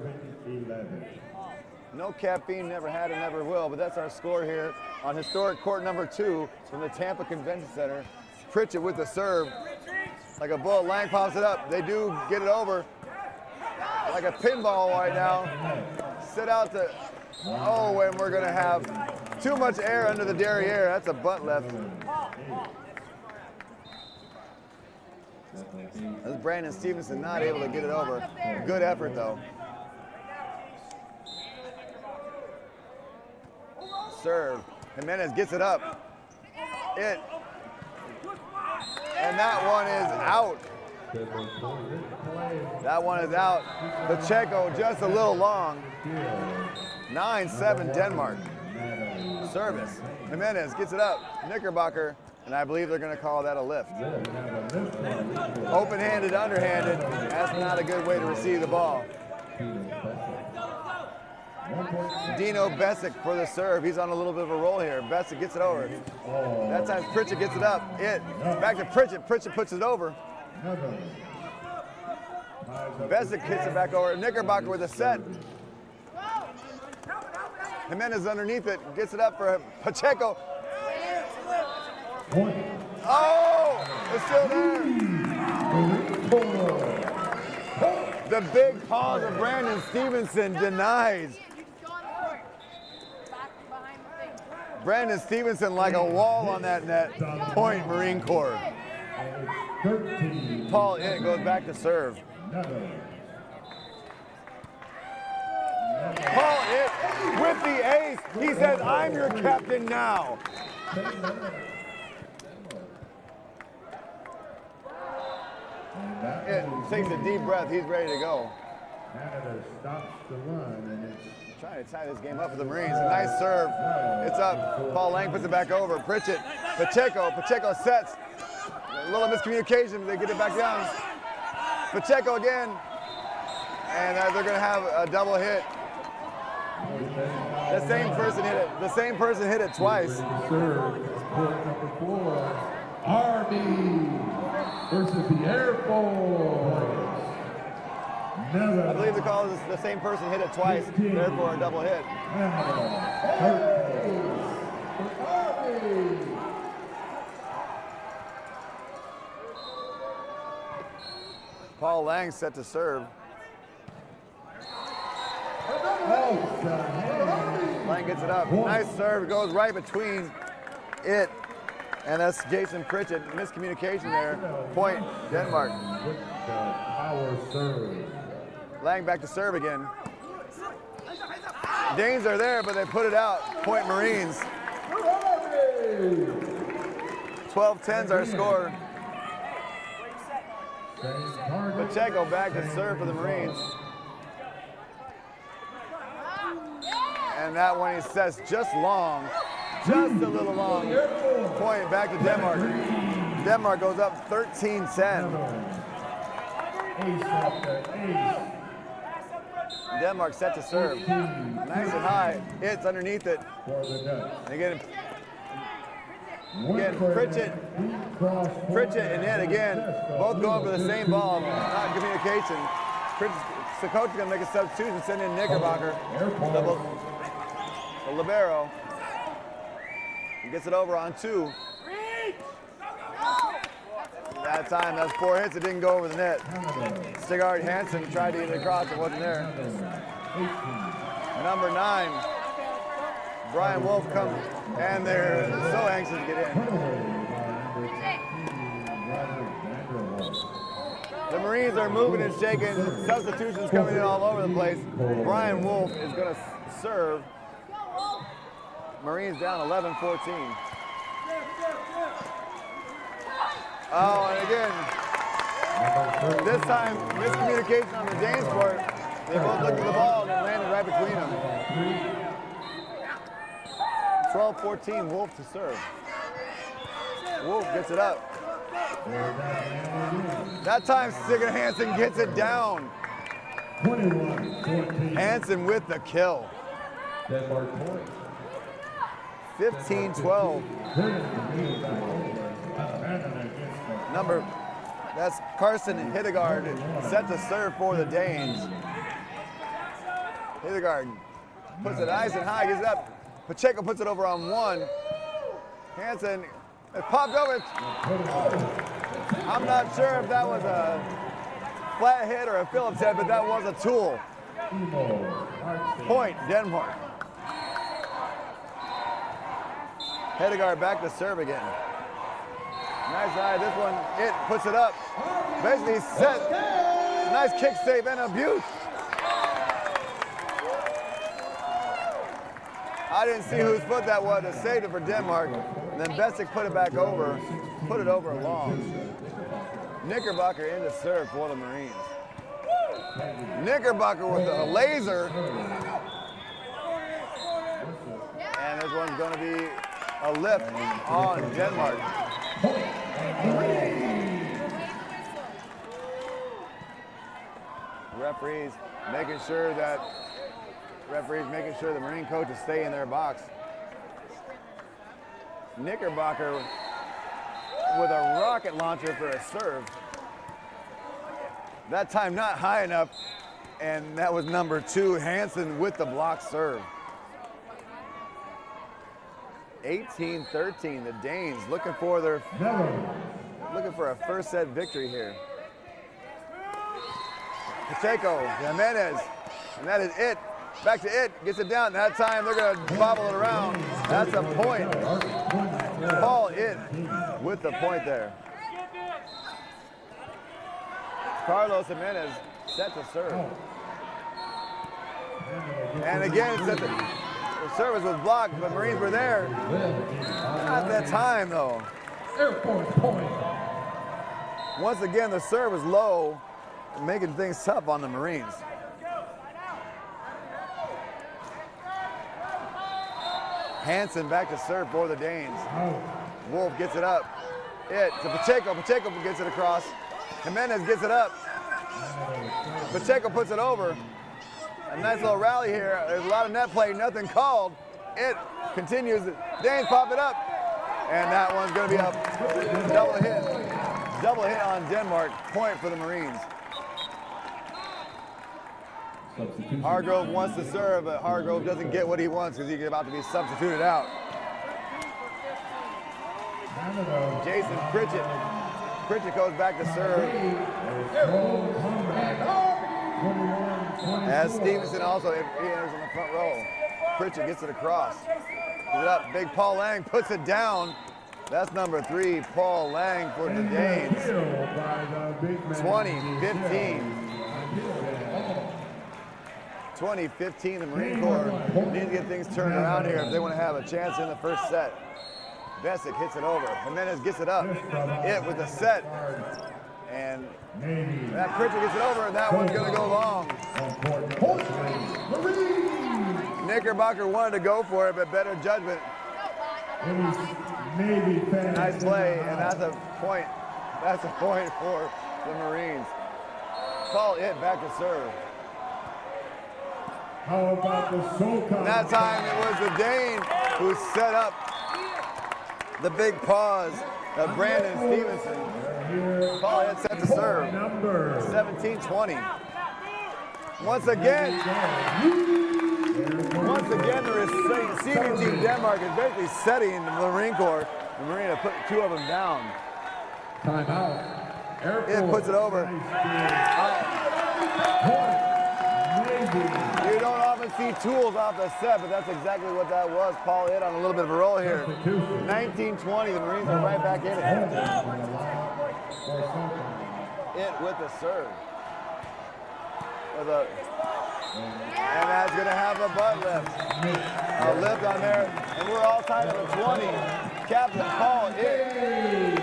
No caffeine, never had and never will, but that's our score here on historic court number 2 from the Tampa Convention Center. Pritchett with the serve. Like a bullet, Lang pops it up. They do get it over. Like a pinball right now. Sit out to, oh, and we're gonna have too much air under the derriere. That's a butt left. That's Brandon Stevenson not able to get it over. Good effort though. Serve. Jimenez gets it up. And that one is out. That one is out. Pacheco just a little long. 9-7 Denmark. Service. Jimenez gets it up. Knickerbocker, and I believe they're going to call that a lift. Open-handed, underhanded. That's not a good way to receive the ball. Dino Besic for the serve. He's on a little bit of a roll here. Besic gets it over. That time Pritchett gets it up. Back to Pritchett. Pritchett puts it over. Besic hits it back over. Knickerbocker with a set. Jimenez underneath it, gets it up for Pacheco. Oh, it's still there. The big pause of Brandon Stevenson denies. Brandon Stevenson like a wall on that net. Point, Marine Corps. Paul It goes back to serve. Paul It with the ace. He says, I'm your captain now. It takes a deep breath. He's ready to go. Canada stops the run, and it's Trying to tie this game up for the Marines. A nice serve. It's up. Paul Lang puts it back over. Pritchett. Pacheco. Pacheco sets. A little miscommunication. They get it back down. Pacheco again. And they're going to have a double hit. The same person hit it. The same person hit it twice. serve. Court number 4, Army versus the Air Force. I believe the call is the same person hit it twice, therefore a double hit. Paul Lang set to serve. Lang gets it up. Nice serve. It goes right between it. And that's Jason Pritchett. Miscommunication there. Point, Denmark. With the power serve. Lang back to serve again. Danes are there, but they put it out. Point Marines. 12-10's our score. Pacheco back to serve for the Marines. And that one he sets just long. Just a little long. Point back to Denmark. Denmark goes up 13-10. Ace after ace. Denmark set to serve. Nice and high. It's underneath it. For the Dutch. Again, Pritchett and it again. Both going for the same ball. Not communication. The coach is going to make a substitution, send in Knickerbocker. The libero. He gets it over on 2. That time, that's 4 hits. It didn't go over the net. Stigard Hansen tried to get it across. It wasn't there. Number 9, Brian Wolf comes, and they're so anxious to get in. The Marines are moving and shaking. Substitutions coming in all over the place. Brian Wolf is going to serve. Marines down 11-14. Oh, and again, this time, miscommunication on the Danes part. They both looked at the ball and it landed right between them. 12-14, Wolf to serve. Wolf gets it up. That time, Sigurd Hansen gets it down. 21-14. Hansen with the kill. 15-12. That's Carson Hidegard set to serve for the Danes. Hidegard puts it nice and high, gets it up. Pacheco puts it over on 1. Hansen, it popped over. I'm not sure if that was a flat hit or a Phillips head, but that was a tool. Point, Denmark. Hidegard back to serve again. Nice eye, this one, it puts it up. Basically set. Nice kick save and abuse. I didn't see whose foot that was to save it for Denmark. And then Besic put it back over, put it over long. Knickerbocker in to serve for the Marines. Knickerbocker with a laser. And this one's gonna be a lift on Denmark. Referees making sure the Marine coaches stay in their box. Knickerbocker with a rocket launcher for a serve. That time not high enough, and that was number 2, Hansen with the block serve. 18-13, the Danes looking for a first set victory here. Pacheco, Jimenez, and that is it. Back to it, gets it down. That time they're gonna bobble it around. That's a point. Paul It with the point there. Carlos Jimenez set to serve. And again, the service was blocked, but Marines were there. Not that time though. Once again, the serve was low, making things tough on the Marines. Hansen back to serve for the Danes. Wolf gets it up. It to Pacheco. Pacheco gets it across. Jimenez gets it up. Pacheco puts it over. A nice little rally here. There's a lot of net play, nothing called. It continues. Danes pop it up. And that one's going to be a double hit. Double hit on Denmark. Point for the Marines. Hargrove wants to serve, but Hargrove doesn't get what he wants because he's about to be substituted out. Jason Pritchett. Pritchett goes back to serve. As Stevenson also enters in the front row. Pritchett gets it across. Gets it up. Big Paul Lang puts it down. That's number 3, Paul Lang for the Danes. 20-15. 2015, the Marine Corps need to get things turned around here if they want to have a chance in the first set. Besic hits it over. Jimenez gets it up. It with the set. And that Pritchett gets it over, and that one's going to go long. Knickerbocker wanted to go for it, but better judgment. Nice play, and that's a point. That's a point for the Marines. Paul It back to serve. How about the SoCon? That time it was the Dane who set up the big pause of Brandon Stevenson. Paul It set to serve. 17-20. Once again, the receiving team Denmark is basically setting the Marine Corps. The Marine have put 2 of them down. Timeout. It puts it over. You don't often see tools off the set, but that's exactly what that was. Paul It on a little bit of a roll here. 19-20, the Marines are right back in it. It with the serve. And that's going to have a butt lift. A lift on there, and we're all tied at 20. Captain Paul It.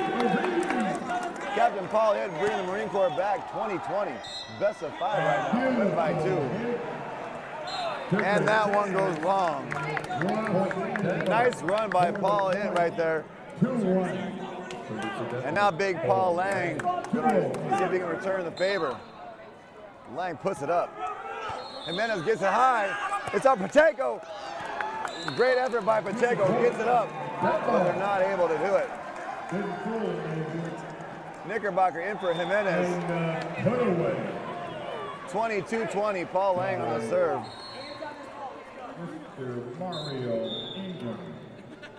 Captain Paul It bringing the Marine Corps back 20-20. Best of 5 right now, win by 2. And that one goes long. Nice run by Paul It right there. And now big Paul Lang, gonna see if he can return the favor. Lang puts it up. Jimenez gets it high. It's on Pacheco. Great effort by Pacheco, gets it up, but they're not able to do it. Knickerbocker in for Jimenez. 22-20, Paul Lang on the serve.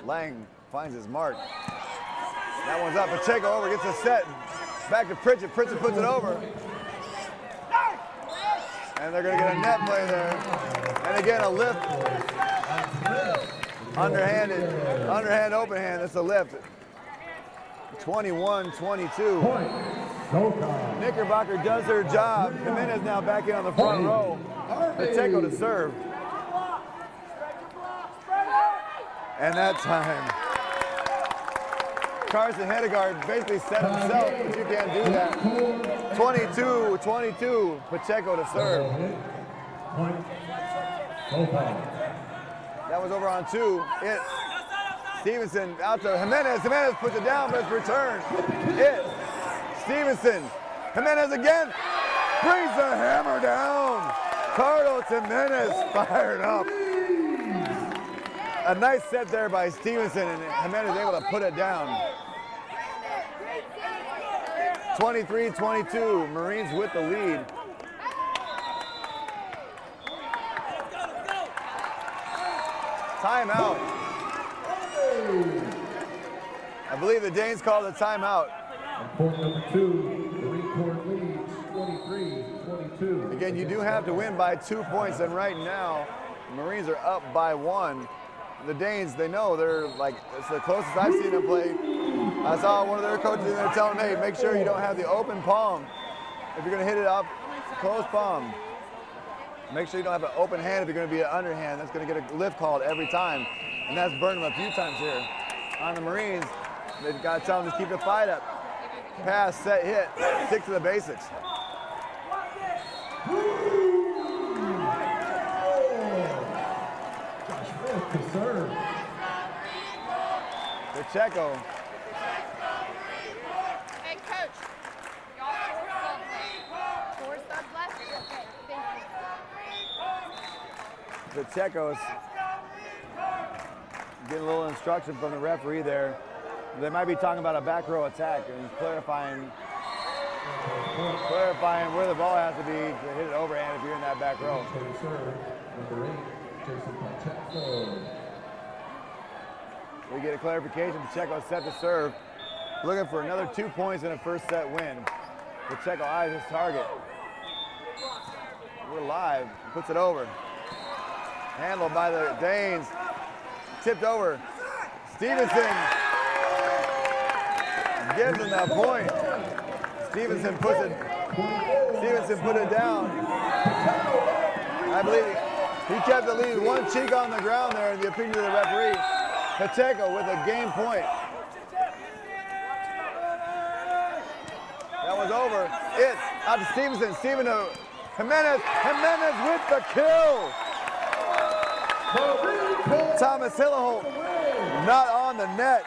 Lang finds his mark. That one's up. Pacheco over, gets a set. Back to Pritchett. Pritchett puts it over. And they're going to get a net play there. And again, a lift. Underhand, open hand. That's a lift. 21-22. Knickerbocker does their job. Jimenez now back in on the front row. Pacheco to serve. And that time, Carson Hedegaard basically set himself, but you can't do that. 22-22, Pacheco to serve. That was over on 2. Stevenson out to Jimenez. Jimenez puts it down, but it's returned. Stevenson. Jimenez again. Brings the hammer down. Carlos Jimenez fired up. A nice set there by Stevenson, and Jimenez able to put it down. 23-22, Marines with the lead. Timeout. I believe the Danes called a timeout. Point number 2, the Marine Corps leads 23-22. Again, you do have to win by 2 points, and right now, Marines are up by 1. The Danes, they know they're like, it's the closest I've seen them play. I saw one of their coaches in there telling them, hey, make sure you don't have the open palm. If you're gonna hit it up, closed palm. Make sure you don't have an open hand if you're gonna be an underhand. That's gonna get a lift called every time. And that's burned them a few times here. On the Marines, they've got to tell them to keep the fight up. Pass, set, hit, stick to the basics. To serve. Pacheco. Hey, Coach. Y'all force subs left? Okay, thank you. Pacheco's getting a little instruction from the referee there. They might be talking about a back row attack and he's clarifying where the ball has to be to hit it overhand if you're in that back row. We get a clarification. Pacheco set to serve. Looking for another 2 points in a first set win. Pacheco eyes his target. We're live. Puts it over. Handled by the Danes. Tipped over. Stevenson gives him that point. Stevenson put it down. I believe he kept the lead, one cheek on the ground there in the opinion of the referee. Pacheco with a game point. That was over. Out to Stevenson. Steven to Jimenez. Jimenez with the kill. Thomas Hilleholt not on the net.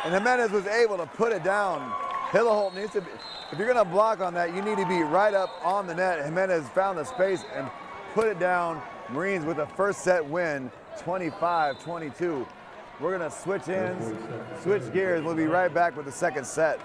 And Jimenez was able to put it down. Hilleholt needs to be, if you're gonna block on that, you need to be right up on the net. Jimenez found the space and put it down. Marines with a first set win, 25-22. We're gonna switch gears. We'll be right back with the second set.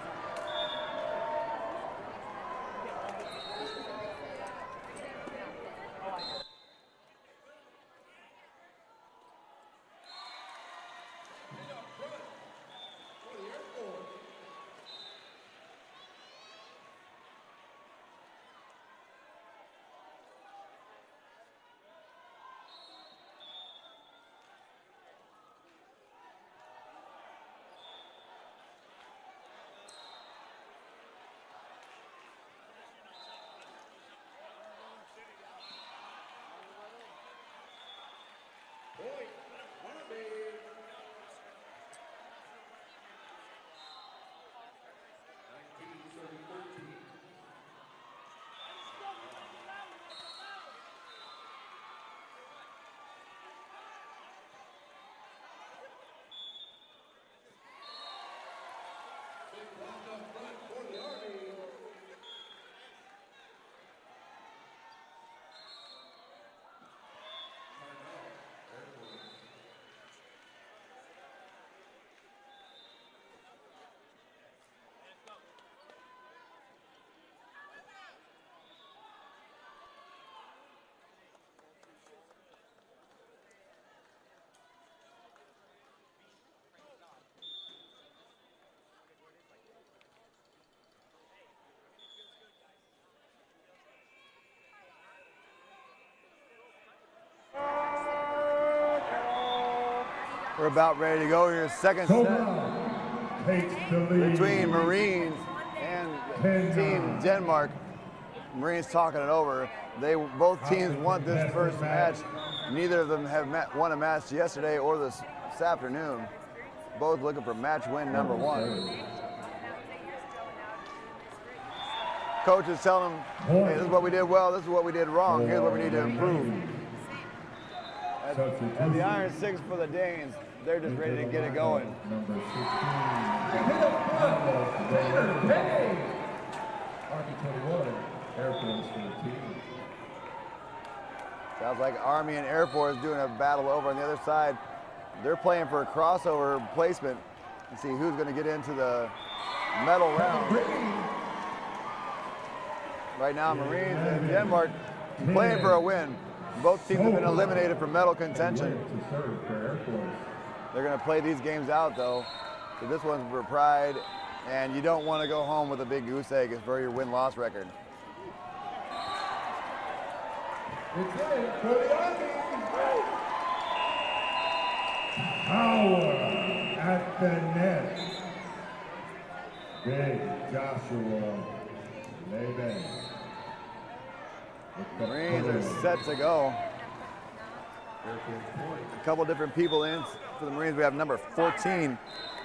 We're about ready to go here. Second set between Marines and Team Denmark. Marines talking it over. Both teams want this first match. Neither of them have won a match yesterday or this afternoon. Both looking for match win number 1. Coaches tell them, hey, this is what we did well, this is what we did wrong, here's what we need to improve. At the Iron Six for the Danes, they're just ready to get it going. Number 16. Army 21, Air Force 13. Sounds like Army and Air Force doing a battle over on the other side. They're playing for a crossover placement and see who's going to get into the medal round. Right now, Marines and Denmark playing for a win. Both teams have been eliminated from medal contention. They're going to play these games out, though. So this one's for pride, and you don't want to go home with a big goose egg for your win-loss record. It's in for the Army. Power at the net. Big Joshua Laban. Marines are set to go. A couple different people in for the Marines. We have number 14,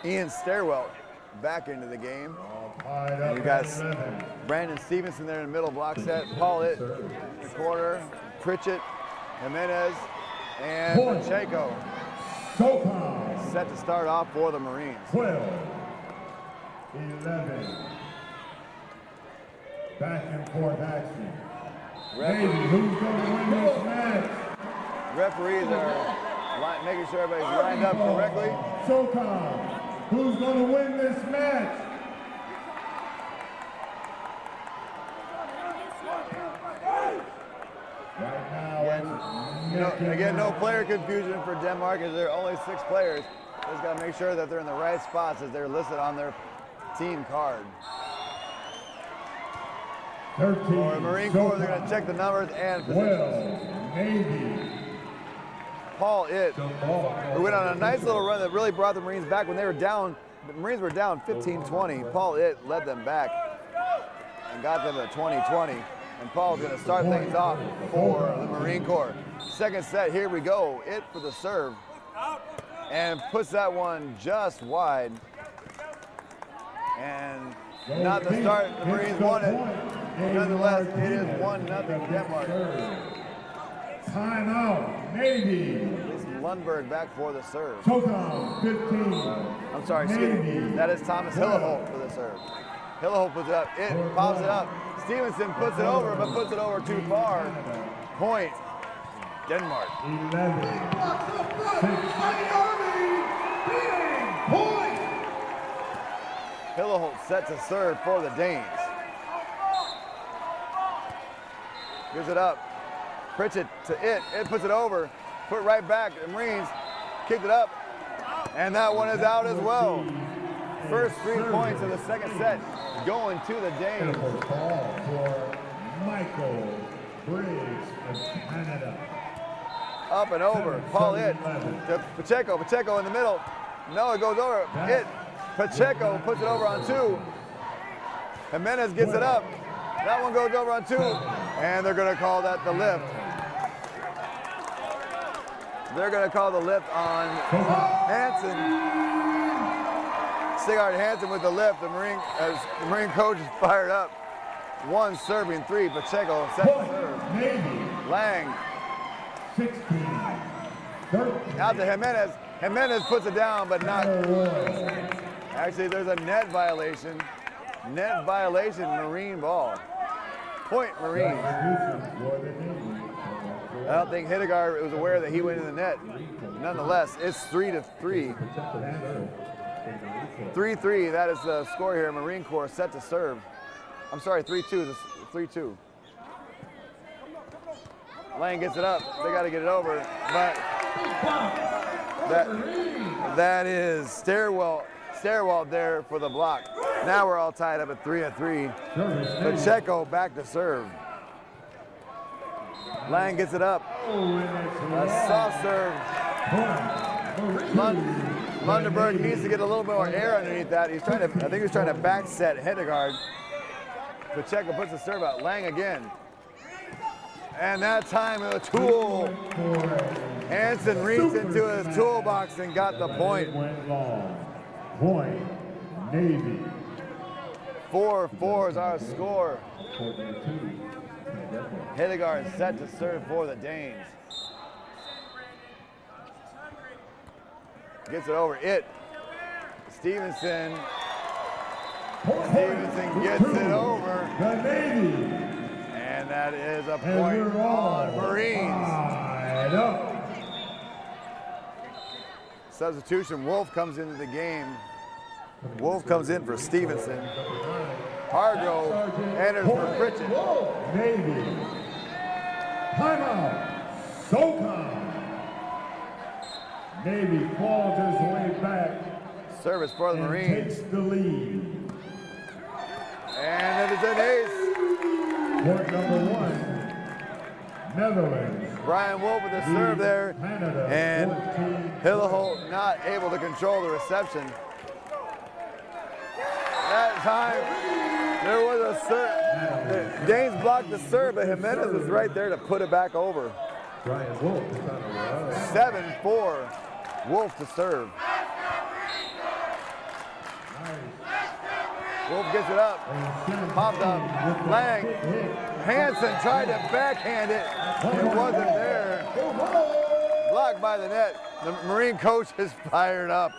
Ian Stairwell, back into the game. And you got Brandon Stevenson there in the middle block set. Paul Itt in the corner. Pritchett, Jimenez, and Pacheco. Set to start off for the Marines. 12, 11. Back and forth action. Maybe who's going to win this match? Referees are making sure everybody's lined up correctly. SOCOM, who's going to win this match? Right now, again, no player confusion for Denmark as there are only 6 players. They just got to make sure that they're in the right spots as they're listed on their team card. 13. For the Marine Corps, they're going to check the numbers and positions. 12, Navy. Paul Itt, who went on a nice little run that really brought the Marines back when they were down. The Marines were down 15-20. Paul Itt led them back and got them to 20-20. And Paul's going to start things off for the Marine Corps. Second set, here we go. Itt for the serve. And puts that one just wide. And not the start the Marines wanted. Nonetheless, it is 1-0 Denmark. Timeout, Navy. It's Lundberg back for the serve. SOCOM, 15. I'm sorry, excuse me. That is Thomas Hilleholt for the serve. Hilleholt puts it up. It pops it up. Stevenson puts it over, but puts it over too far. Point, Denmark. 11. 6. Point. Hilleholt set to serve for the Danes. Gives it up. Pritchett to Itt. It puts it over. Put right back. The Marines kicked it up. And that one is out as well. First 3 points of the second set going to the Danes. Ball for Michael Briggs of Canada. Up and over. Paul Itt to Pacheco. Pacheco in the middle. No, it goes over. Itt. Pacheco puts it over on 2. Jimenez gets it up. That one goes over on 2. And they're going to call that the lift. They're going to call the lift on Hansen. Sigurd Hansen with the lift. The Marine coach is fired up. 1 serving 3. Pacheco set to serve. Lang. 16. 13. Out to Jimenez. Jimenez puts it down, but not. Actually, there's a net violation. Net violation, Marine ball. Point, Marines. I don't think Hidegard was aware that he went in the net. Nonetheless, it's 3-3. 3-3, that is the score here. Marine Corps set to serve. I'm sorry, 3-2. 3-2. Lang gets it up. They got to get it over. But that is Stairwell there for the block. Now we're all tied up at 3-3. Pacheco back to serve. Lang gets it up. A soft serve. Lundeberg needs to get a little bit more air underneath that. I think he's trying to back set Hedegaard. Pacheco puts the serve out. Lang again. And that time a tool. Hansen reached into his toolbox and got the point. Point, Navy. 4-4 is our score. Hedegaard set to serve for the Danes. Gets it over. Stevenson. Stevenson gets it over. The Navy. And that is a point on Marines. Substitution, Wolf comes into the game Wolf comes in for Stevenson. Hargrove enters for Pritchett. Navy. Timeout. SOCOM. Navy falls his way back. Service for the and Marines. takes the lead. And it is an ace. Point number 1. Netherlands. Brian Wolf with the serve there. Canada. And 14. Hilleholt not able to control the reception. That time, there was a serve. Danes blocked the serve, but Jimenez was right there to put it back over. Brian Wolf is on a roll. 7-4, Wolf to serve. Wolf gets it up, popped up, Lang. Hansen tried to backhand it. It wasn't there. Blocked by the net. The Marine coach is fired up.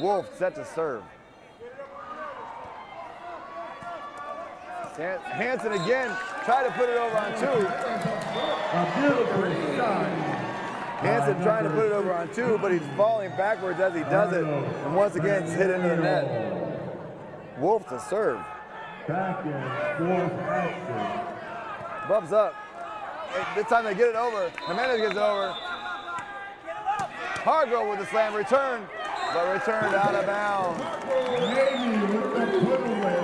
Wolf set to serve. Hansen again, tried to put it over on 2. A beautiful shot. Hansen trying to put it over on 2, but he's falling backwards as he does it. And once again, it's hit into the net. Wolf to serve. Back in 4th action. Bumps up. This time they get it over. Jimenez gets it over. Hargrove with the slam return, but returned out of bounds. Navy with the put away.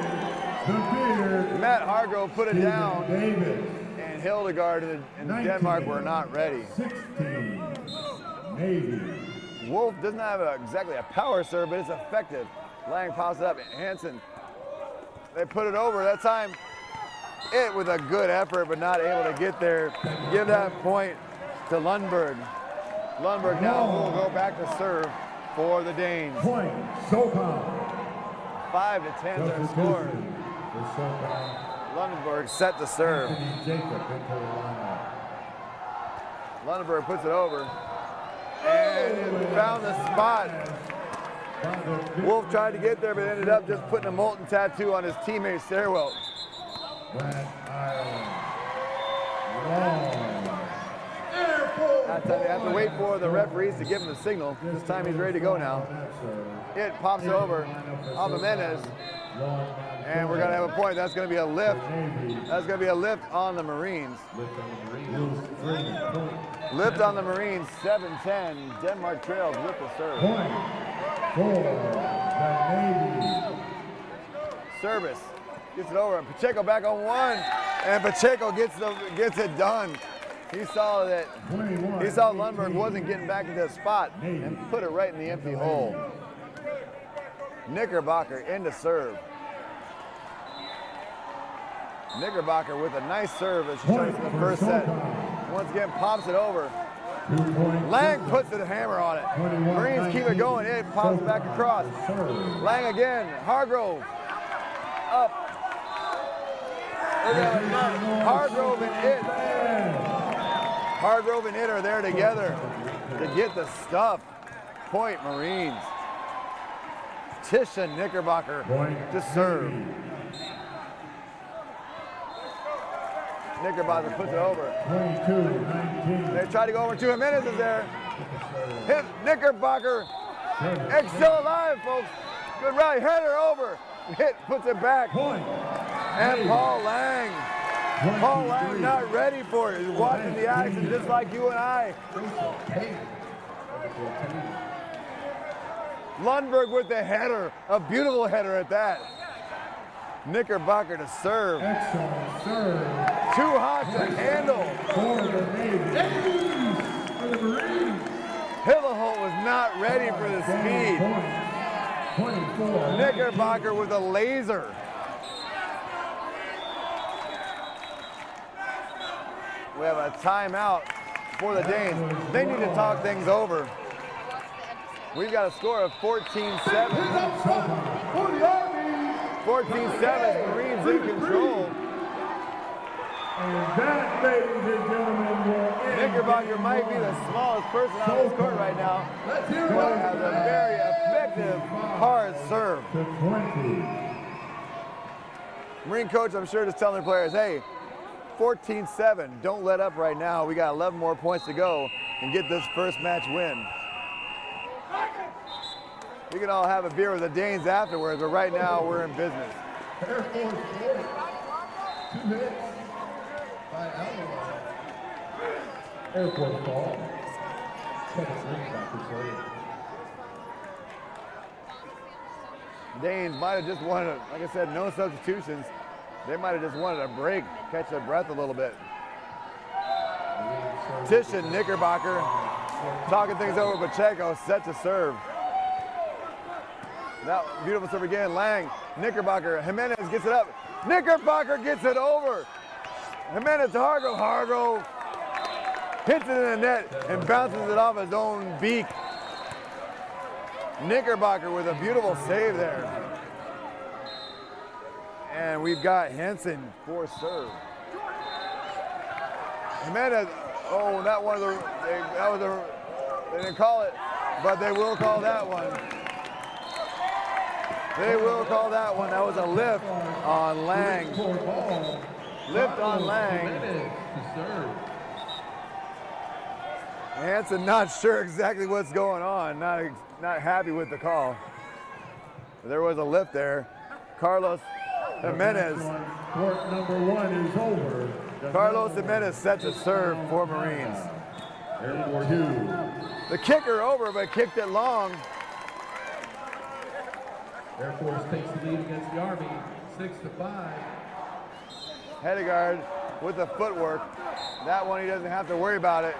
The Beard. Matt Hargrove put it down, Davis. and Hildegard and Denmark were not ready. 16. Navy. Wolf doesn't have exactly a power serve, but it's effective. Lang pops it up. Hansen, they put it over. That time, it with a good effort, but not able to get there. Give that point to Lundberg. Lundberg now will go back to serve for the Danes. Point. SOCOM. 5-10 their score. For SOCOM. Lundberg set to serve. Anthony Jacob into the lineup. Lundberg puts it over. And it found the spot. Wolf tried to get there, but ended up just putting a molten tattoo on his teammate's stairwell. Grant Ireland. Long. That time they have to wait for the referees to give him the signal. This time he's ready to go now. It pops it over off of Jimenez. And we're gonna have a point. That's gonna be a lift. That's gonna be a lift on the Marines. Lift on the Marines, 7-10. Denmark trails with the serve. Point for the Navy. Service. Gets it over. And Pacheco back on 1. And Pacheco gets it done. He saw that Lundberg wasn't getting back into the spot and put it right in the empty hole. Knickerbocker into serve. Knickerbocker with a nice serve as she starts in the first set. Once again, pops it over. Lang puts the hammer on it. Marines keep it going. It pops back across. Lang again. Hargrove. Up. Hargrove and it. Hargrove and it are there together to get the stuff. Point Marines. Tisha Knickerbocker to serve. Knickerbocker puts it over. 22-19. They try to go over 2 minutes is there. Hit Knickerbocker. It's still alive, folks. Good rally. Header over. Hit, puts it back. Point. And Paul Lang. Paul Lang not ready for it. He's watching the action just like you and I. Lundberg with the header. A beautiful header at that. Knickerbocker to serve. Excellent serve. Too hot to handle. For the Navy. Hilleholt was not ready for the speed. 24. Knickerbocker with a laser. We have a timeout for the Danes. They need to talk things over. We've got a score of 14-7. 14-7, Marines in control. And that, ladies and gentlemen, will end. Knickerbocker might be the smallest person on this court right now, but has a very effective hard serve. To 20. Marine coach, I'm sure, just telling their players, hey, 14-7, don't let up right now. We got 11 more points to go and get this first match win. We can all have a beer with the Danes afterwards, but right now we're in business. Air Force 40. 2 hits by Alvarez. Air Force ball. Second ring back to serve. Danes might have just wanted, like I said, no substitutions. They might have just wanted a break, catch their breath a little bit. Titian Knickerbocker talking things over. Pacheco set to serve. That beautiful serve again. Lang, Knickerbocker, Jimenez gets it up. Knickerbocker gets it over. Jimenez to Hargrove. Hargrove hits it in the net and bounces it off his own beak. Knickerbocker with a beautiful save there. And we've got Henson for serve. Jimenez, oh, that one of the, they didn't call it, but they will call that one. They will call that one. That was a lift on Lang. Lift on Lang. Hanson not sure exactly what's going on. Not happy with the call. But there was a lift there. Carlos Jimenez. Court number 1 is over. Carlos Jimenez set to serve for Marines. Air Force 2. The kicker over, but kicked it long. Air Force takes the lead against the Army, 6-5. Hedegaard with the footwork. That one he doesn't have to worry about it.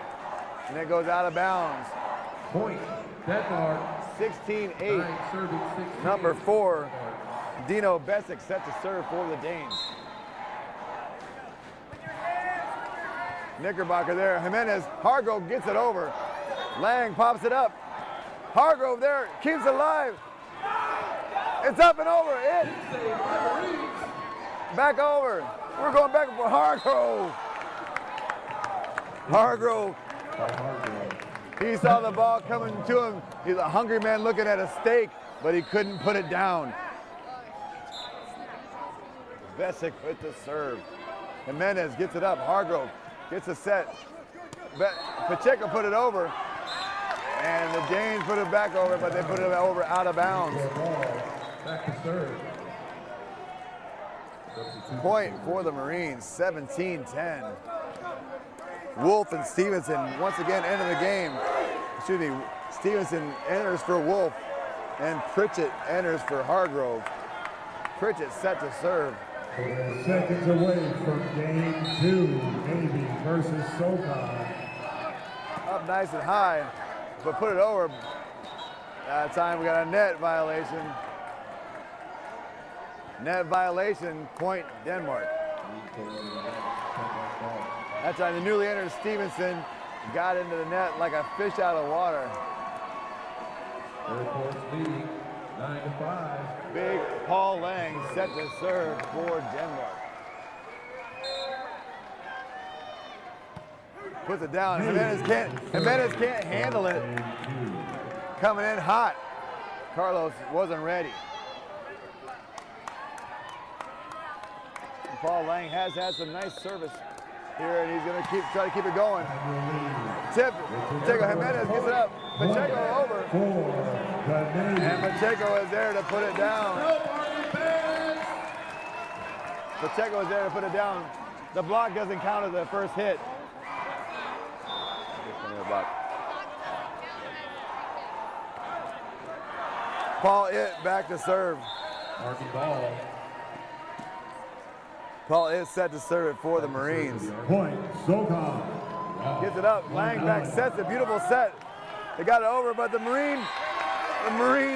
And it goes out of bounds. Point, Denmark. 16-8. Serving 16. Number 4, Dino Besic set to serve for the Danes. Knickerbocker there. Jimenez, Hargrove gets it over. Lang pops it up. Hargrove there, keeps it alive. It's up and over. It. Back over. We're going back for Hargrove. Hargrove. He saw the ball coming to him. He's a hungry man looking at a steak, but he couldn't put it down. Besic with the serve. Jimenez gets it up. Hargrove gets a set. Pacheco put it over. And the Danes put it back over, but they put it over out of bounds. Back to serve. Point for the Marines, 17-10. Wolf and Stevenson once again enter the game. Excuse me, Stevenson enters for Wolf, and Pritchett enters for Hargrove. Pritchett set to serve. Seconds away from game 2, Navy versus SoCon. Up nice and high, but put it over. That time we got a net violation. Net violation, point Denmark. That time the newly entered Stevenson got into the net like a fish out of water. Air Force leading 9-5. Big Paul Lang set to serve for Denmark. Puts it down. Jimenez can't handle it. Coming in hot. Carlos wasn't ready. Paul Lang has had some nice service here, and he's going to try to keep it going. Tip, Pacheco Jimenez gets it up. Pacheco over. And Pacheco is there to put it down. Pacheco is there to put it down. The block doesn't count as the first hit. Paul It back to serve. Army ball. Paul is set to serve it for the Marines. Point, SoCon. Gets it up, Lang back sets it, beautiful set. They got it over, but the Marines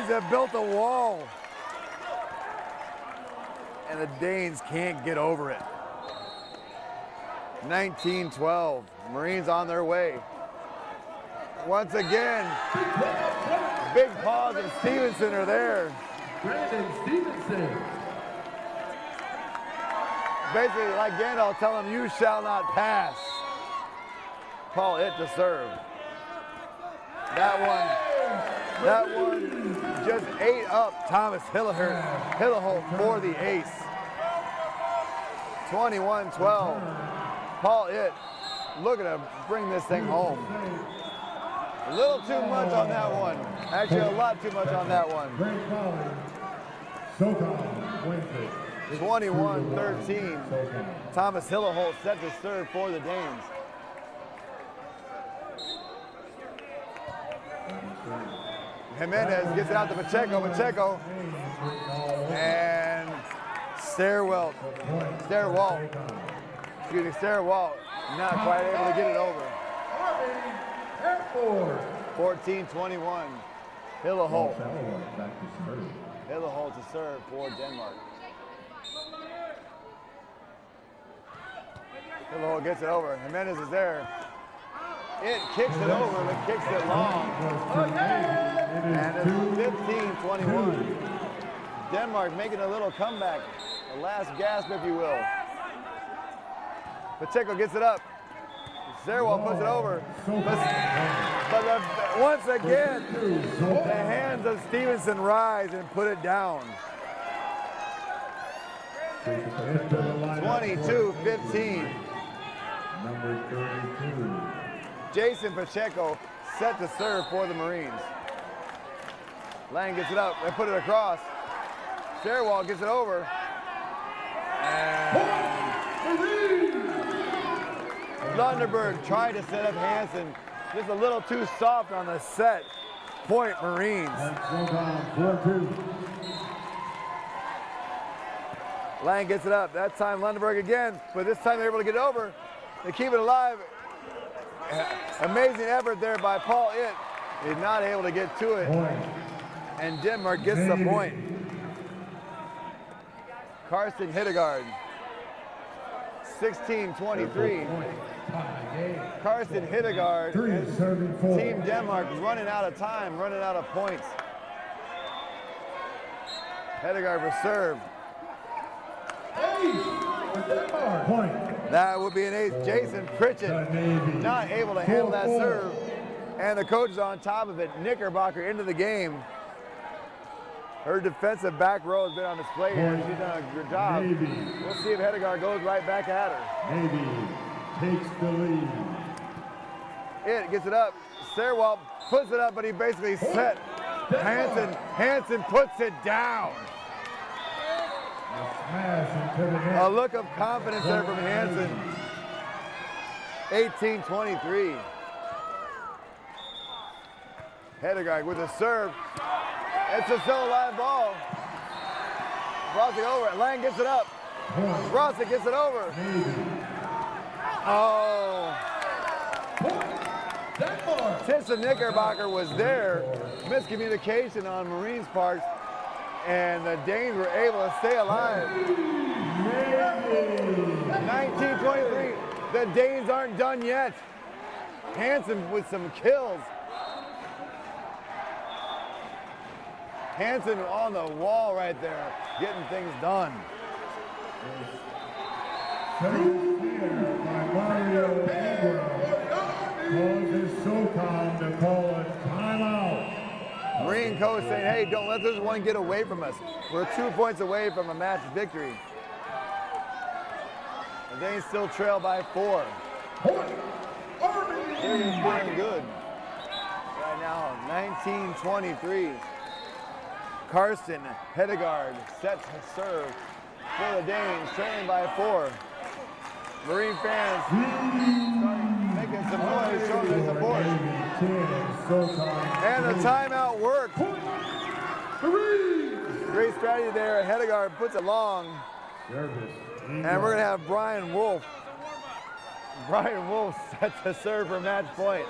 have built a wall. And the Danes can't get over it. 19-12, Marines on their way. Once again, Big Paws and Stevenson are there. Brandon Stevenson. Basically, like Gandalf, tell him, you shall not pass. Paul It to serve. That one just ate up Thomas Hilleholt for the ace. 21-12. Paul It looking to bring this thing home. A little too much on that one. Actually, a lot too much on that one. Great volley. SoCon wins it. 21-13. Thomas Hilleholt set to serve for the Danes. Jimenez gets it out to Pacheco. Pacheco and Stairwell. Not quite able to get it over. 14-21. Hilleholt. Hilleholt to serve for Denmark. Hilleholt gets it over. Jimenez is there. It kicks it over, but kicks it long. And it's 15-21. Denmark making a little comeback. The last gasp, if you will. Pacheco gets it up. Zerwal puts it over. But once again, the hands of Stevenson rise and put it down. 22-15. Number 32. Jason Pacheco set to serve for the Marines. Lang gets it up. They put it across. Zerwal gets it over. And Lundeberg tried to set up Hansen. Just a little too soft on the set. Point Marines. Lang gets it up. That time Lundeberg again, but this time they're able to get it over. They keep it alive. Amazing effort there by Paul Itt. He's not able to get to it. And Denmark gets the point. Karsten Hidegard. 16-23. Karsten Hidegard. Team Denmark running out of time, running out of points. Hidegard for serve. Point. That would be an ace. Jason Pritchett not able to handle that serve. And the coach is on top of it. Knickerbocker into the game. Her defensive back row has been on display here. She's done a good job. We'll see if Hedegaard goes right back at her. Navy takes the lead. It gets it up. Serwalt puts it up, but he basically set. Hansen puts it down. A look of confidence there from Hansen. 18-23. Hedegaard with a serve. It's a still alive ball. Brossick over it. Lang gets it up. Brossick gets it over. Oh. Tissa Knickerbocker was there. Miscommunication on Marines' part. And the Danes were able to stay alive. 19-23. The Danes aren't done yet. Hansen with some kills. Hansen on the wall right there, getting things done. By Mario Ingram causes SoCon to call a timeout. Marine coach saying, hey, don't let this one get away from us. We're 2 points away from a match victory. The Danes still trail by 4. They're feeling good. Right now, 19-23. Karsten Hedegaard set to serve for the Danes, trailing by 4. Marine fans making some noise, showing their support. And the timeout worked. Great strategy there. Hedegaard puts it long. And we're going to have Brian Wolf. Brian Wolf set to serve for match point.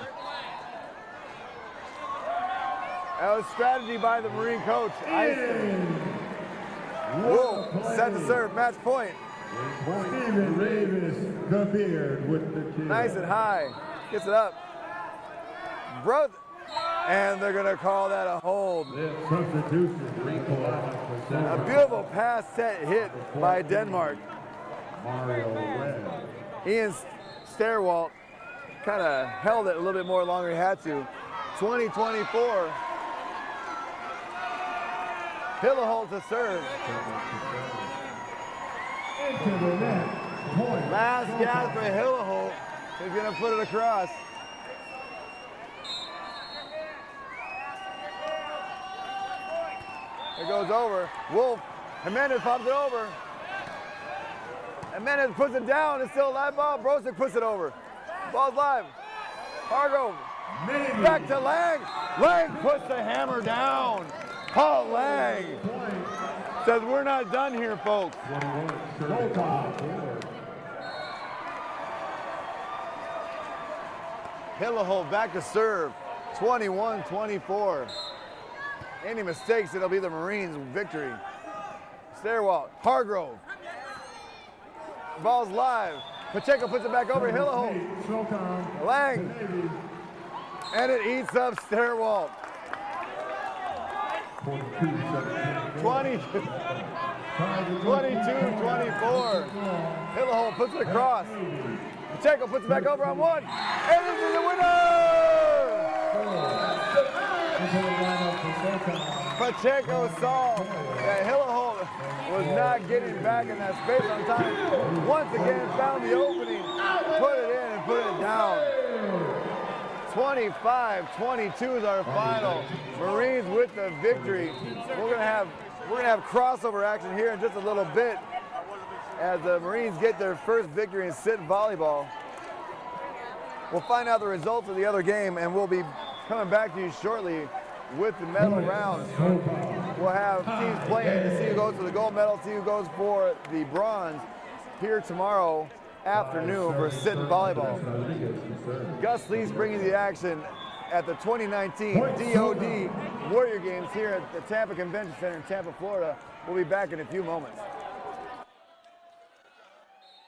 That was strategy by the Marine coach. Wolf set to serve, match point. Stephen Davis, the beard with the kill. Nice and high. Gets it up. And they're going to call that a hold. A beautiful pass set hit by Denmark. Ian Stairwalt kind of held it a little bit more longer than he had to. 20-24. Hilleholt to serve. Last gasp for Hilleholt. He's going to put it across. It goes over. Wolf. Jimenez pops it over. Jimenez puts it down. It's still a live ball. Brosick puts it over. Ball's live. Hargrove. Back to Lang. Lang puts the hammer down. Paul Lang says, we're not done here, folks. Hillehold back to serve. 21-24. Any mistakes, it'll be the Marines' victory. Stairwell. Hargrove. Ball's live. Pacheco puts it back over. Hillehold. Lang. And it eats up Stairwell. 22-24. Hillehold puts it across. Pacheco puts it back over on one. And this is the winner! Pacheco saw that Hillehold was not getting back in that space on time. Once again, found the opening, put it in and put it down. 25-22 is our final. Marines with the victory. We're gonna have crossover action here in just a little bit as the Marines get their first victory in sit volleyball. We'll find out the results of the other game, and we'll be coming back to you shortly with the medal rounds. We'll have teams playing to see who goes for the gold medal, see who goes for the bronze here tomorrow afternoon for sit volleyball. Gus Lee's bringing the action at the 2019 DoD Warrior Games here at the Tampa Convention Center in Tampa, Florida. We'll be back in a few moments.